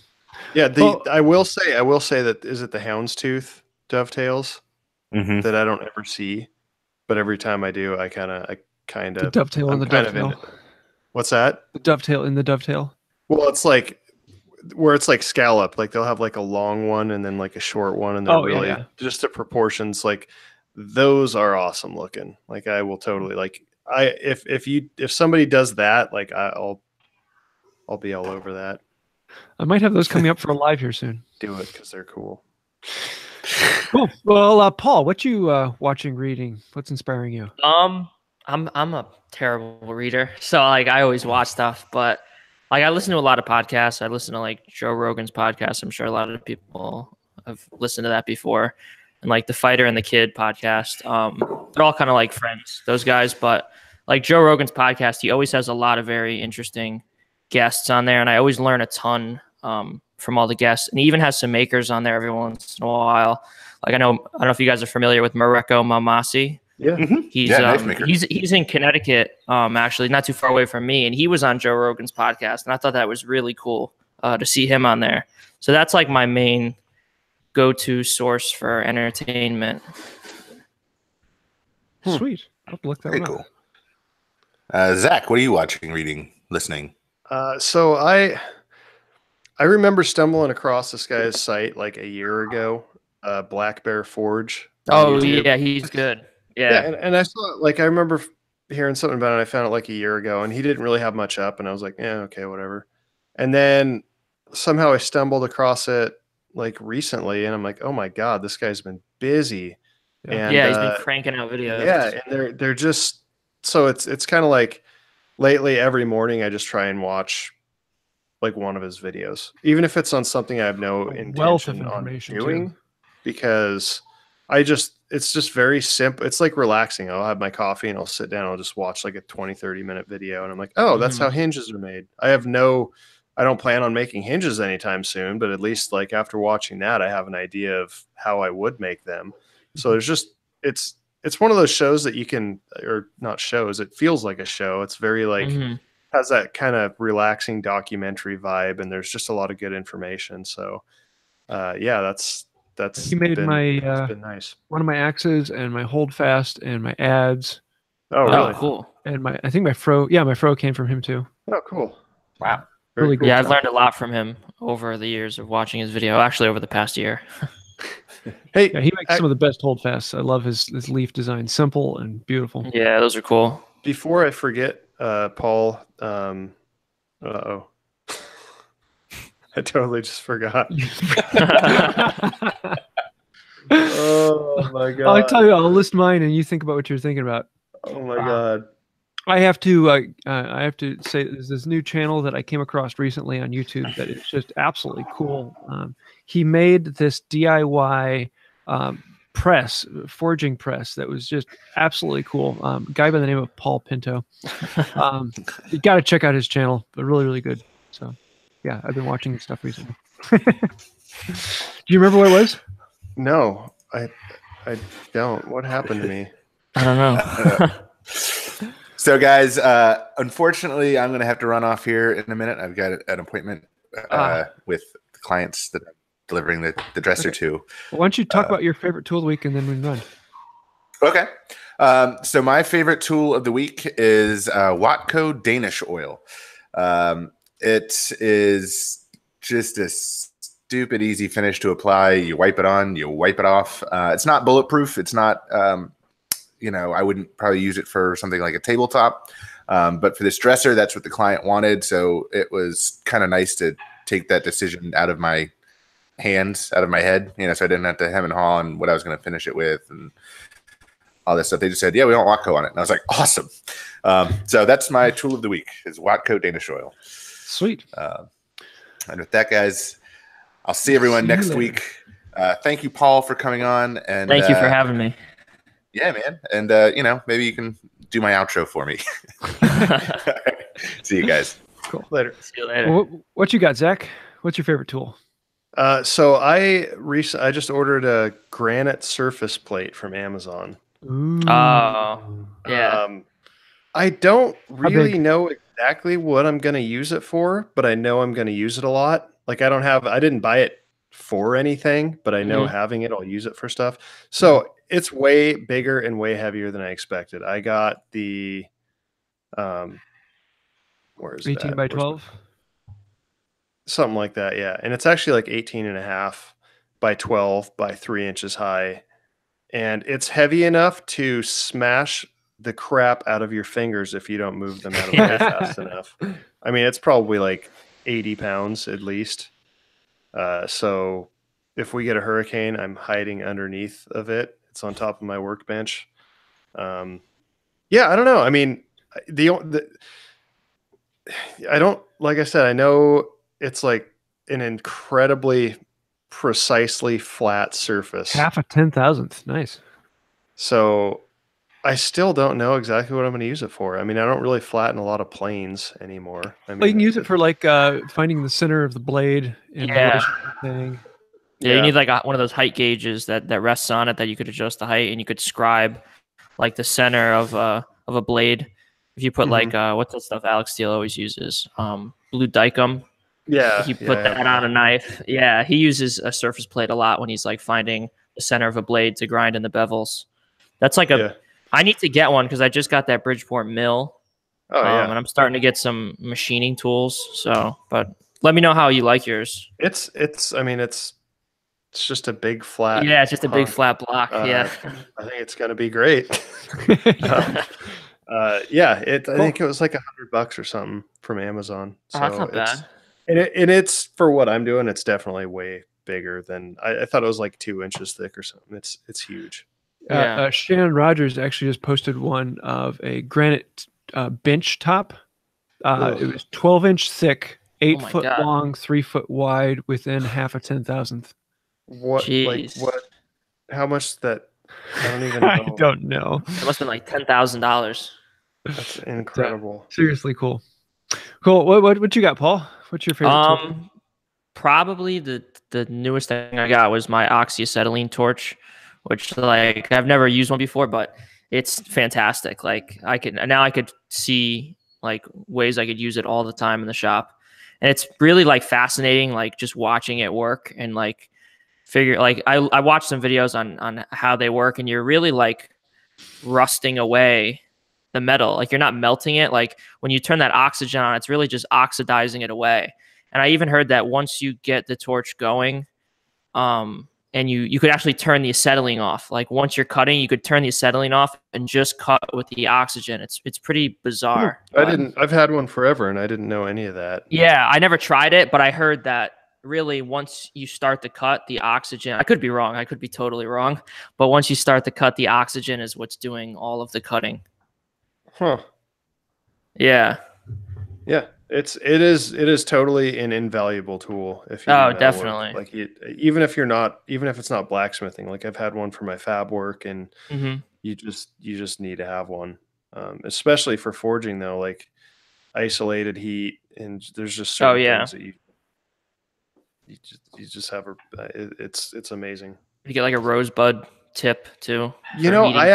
Yeah, I will say that is it the houndstooth dovetails that I don't ever see, but every time I do, I kind of the dovetail in the dovetail. What's that? The dovetail in the dovetail. Well, it's like where it's like scallop, like they'll have like a long one and then like a short one, and they're just the proportions. Like those are awesome looking. Like I will totally if somebody does that, like I'll be all over that. I might have those coming up for a live here soon. Do it because they're cool. Cool. Well, Paul, what you watching, reading? What's inspiring you? I'm a terrible reader, so like I always watch stuff, but like I listen to a lot of podcasts. I listen to like Joe Rogan's podcast. I'm sure a lot of people have listened to that before, and like the Fighter and the Kid podcast. They're all kind of like friends, those guys. But like Joe Rogan's podcast, he always has a lot of very interesting guests on there, and I always learn a ton from all the guests. And he even has some makers on there every once in a while. Like I don't know if you guys are familiar with Mareko Mamasi. Yeah, he's in Connecticut, actually not too far away from me, and he was on Joe Rogan's podcast, and I thought that was really cool to see him on there. So that's like my main go-to source for entertainment. Sweet, I'll look that Very one up. cool. Zach, what are you watching, reading, listening? So I remember stumbling across this guy's site like a year ago, Black Bear Forge. Oh yeah, he's good. Yeah, and I saw like I remember hearing something about it. I found it like a year ago, and he didn't really have much up, and I was like, yeah, okay, whatever. And then somehow I stumbled across it like recently, and I'm like, oh my god, this guy's been busy. And he's been cranking out videos. Yeah, and they're just so it's kind of like lately every morning I just try and watch like one of his videos, even if it's on something I have no wealth of intention on information doing, too. because it's just very simple. It's like relaxing. I'll have my coffee and I'll sit down. I'll just watch like a 20-30 minute video. And I'm like, oh, that's how hinges are made. I don't plan on making hinges anytime soon, but at least like after watching that, I have an idea of how I would make them. So there's just, it's one of those shows that you can, or not shows, it feels like a show. It's very like, has that kind of relaxing documentary vibe, and there's just a lot of good information. So yeah, that's He made it's been nice. one of my axes and my holdfast and my adze. Oh, really? Oh, cool. And I think my fro came from him too. Oh, cool. Wow. Really Very cool. Yeah, I've learned a lot from him over the years of watching his video. Actually, over the past year. Hey, Yeah, he makes some of the best holdfasts. I love his leaf design. Simple and beautiful. Yeah, those are cool. before I forget, Paul, uh-oh. I totally just forgot. Oh my god! I'll tell you. I'll list mine, and you think about what you're thinking about. Oh my god! I have to say there's this new channel that I came across recently on YouTube that is just absolutely cool. He made this DIY forging press that was just absolutely cool. Guy by the name of Paul Pinto. You got to check out his channel, but really, really good. So, yeah, I've been watching his stuff recently. Do you remember what it was? No, I don't. What happened to me? I don't know. So, guys, unfortunately, I'm going to have to run off here in a minute. I've got an appointment with the clients that I'm delivering the dresser to. Well, why don't you talk about your favorite tool of the week, and then we run. Okay. So my favorite tool of the week is Watco Danish oil. It is just a stupid easy finish to apply. You wipe it on, you wipe it off. It's not bulletproof. It's not, I wouldn't probably use it for something like a tabletop. But for this dresser, that's what the client wanted. So it was kind of nice to take that decision out of my hands, out of my head, so I didn't have to hem and haw on what I was going to finish it with and all this stuff. They just said, yeah, we want Watco on it. And I was like, awesome. So that's my tool of the week is Watco Danish oil. Sweet. And with that, guys, I'll see everyone next week. Thank you, Paul, for coming on. And Thank you for having me. Yeah, man. And, maybe you can do my outro for me. See you guys. Cool. Later. See you later. Well, what you got, Zach? What's your favorite tool? So I just ordered a granite surface plate from Amazon. Ooh. Oh, yeah. I don't really know exactly what I'm going to use it for, but I know I'm going to use it a lot. Like I didn't buy it for anything, but I know having it, I'll use it for stuff. So it's way bigger and way heavier than I expected. I got the, where is it? 18 by 12? Something like that. Yeah. And it's actually like 18.5 by 12 by 3 inches high. And it's heavy enough to smash the crap out of your fingers if you don't move them out of the way fast enough. I mean, it's probably like 80 pounds at least. So if we get a hurricane, I'm hiding underneath of it. It's on top of my workbench. Yeah, I don't know. I mean, I don't, like I said, I know it's like an incredibly precisely flat surface. Half a 10,000th. Nice. So I still don't know exactly what I'm going to use it for. I mean, I don't really flatten a lot of planes anymore. I mean, Well, you can use it for like finding the center of the blade and thing. Yeah, you need like one of those height gauges that rests on it that you could adjust the height, and you could scribe like the center of a blade. If you put like what's that stuff Alex Steele always uses? Blue Dicum. Yeah. If you put that on a knife. Yeah, he uses a surface plate a lot when he's like finding the center of a blade to grind in the bevels. That's like I need to get one because I just got that Bridgeport mill. Oh yeah. And I'm starting to get some machining tools. So, but let me know how you like yours. It's just a big flat. Yeah, it's just a big flat block. Yeah. I think it's going to be great. Yeah, I think it was like $100 or something from Amazon. So that's not bad. And it's for what I'm doing. It's definitely way bigger than I thought. It was like 2 inches thick or something. It's huge. Shannon Rogers actually just posted one of a granite bench top. It was 12-inch thick 8 my foot God. long, 3 foot wide, within half a 10,000th. What? Like Jeez. what? How much that? I don't even know. I don't know. It must have been like $10,000. That's incredible. Seriously cool. Cool. What you got, Paul? What's your favorite tool? Probably the newest thing I got was my oxyacetylene torch, which like I've never used one before, but it's fantastic. Like I could see like ways I could use it all the time in the shop, and it's really like fascinating, like just watching it work and like figure like I watched some videos on how they work, and you're really like rusting away the metal. Like you're not melting it. Like when you turn that oxygen on, it's really just oxidizing it away. And I even heard that once you get the torch going, and you could actually turn the acetylene off. Like once you're cutting, you could turn the acetylene off and just cut with the oxygen. It's pretty bizarre. I've had one forever and I didn't know any of that. Yeah, I never tried it, but I heard that really once you start to cut the oxygen, I could be wrong. I could be totally wrong. But once you start to cut, the oxygen is what's doing all of the cutting. Huh. Yeah. Yeah. It is totally an invaluable tool if you Oh, do definitely. like even if it's not blacksmithing. Like I've had one for my fab work, and you just need to have one, especially for forging though. Like isolated heat, and there's just certain things that you just have it's amazing. You get like a rosebud tip too. You know, I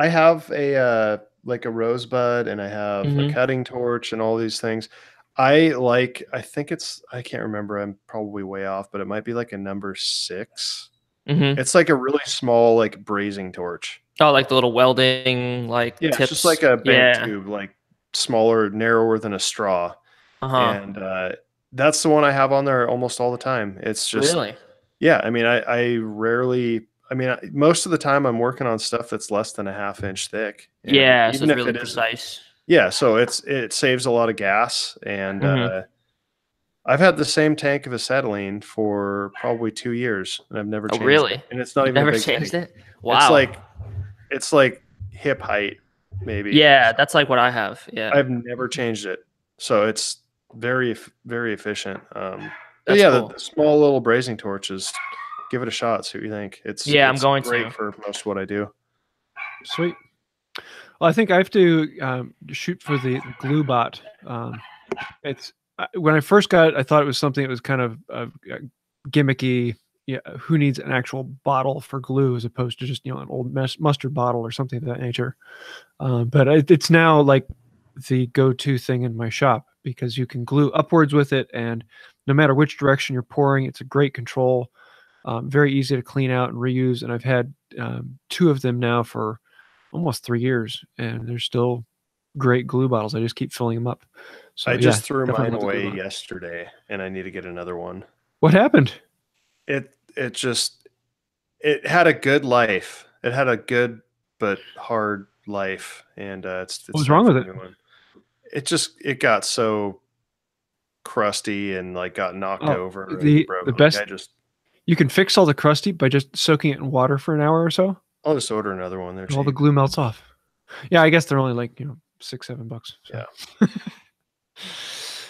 have a like a rosebud, and I have a cutting torch and all these things. I can't remember. I'm probably way off, but it might be like a number 6. It's like a really small, like brazing torch. Oh, like the little welding, like tips. It's just like a bent tube, like smaller, narrower than a straw. And that's the one I have on there almost all the time. It's just really, yeah. I mean, I rarely. I mean, most of the time I'm working on stuff that's less than a 1/2 inch thick. And yeah, so it's really precise. Yeah, so it saves a lot of gas, and I've had the same tank of acetylene for probably 2 years, and I've never changed it. And it's not even never a big changed tank. it. Wow, it's like hip height, maybe. Yeah, that's like what I have. Yeah, I've never changed it, so it's very very efficient. But That's yeah, cool. the small little brazing torches. Give it a shot. See what you think. I'm going great to for most of what I do. Sweet. Well, I think I have to shoot for the glue bot. It's when I first got it, I thought it was something that was kind of gimmicky. Yeah, who needs an actual bottle for glue as opposed to just an old mustard bottle or something of that nature? But it's now like the go-to thing in my shop because you can glue upwards with it, and no matter which direction you're pouring, it's a great control. Very easy to clean out and reuse, and I've had 2 of them now for almost 3 years, and they're still great glue bottles. I just keep filling them up. So I just threw mine away yesterday, and I need to get another one. What happened? It had a good life. It had a good but hard life, and it's what was wrong with it? It got so crusty and like got knocked over. The best. You can fix all the crusty by just soaking it in water for an hour or so. I'll just order another one. They're cheap. All the glue melts off. Yeah, I guess they're only like $6-7. So. Yeah.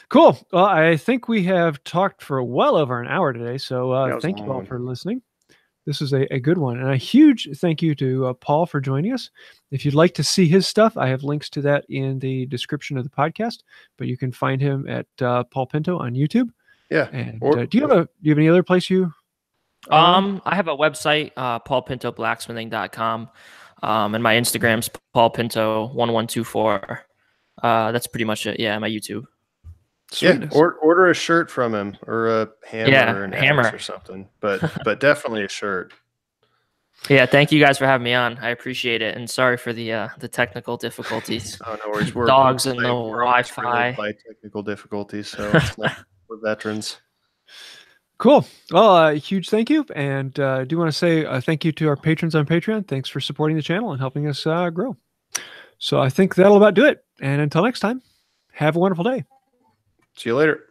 Cool. Well, I think we have talked for well over an hour today. So thank you all for listening. This is a good one. And a huge thank you to Paul for joining us. If you'd like to see his stuff, I have links to that in the description of the podcast. But you can find him at Paul Pinto on YouTube. Yeah. And do you have any other place you? I have a website, paulpintoblacksmithing.com. And my Instagram's paulpinto1124. That's pretty much it. Yeah, my YouTube. Sweetness. Yeah, or order a shirt from him, or a hammer, or an hammer axe or something. But definitely a shirt. Yeah, thank you guys for having me on. I appreciate it, and sorry for the technical difficulties. Oh, no worries. Dogs and the Wi-Fi. By technical difficulties, so we're veterans. Cool. Well, a huge thank you, and I do want to say thank you to our patrons on Patreon. Thanks for supporting the channel and helping us grow. So I think that'll about do it. And until next time, have a wonderful day. See you later.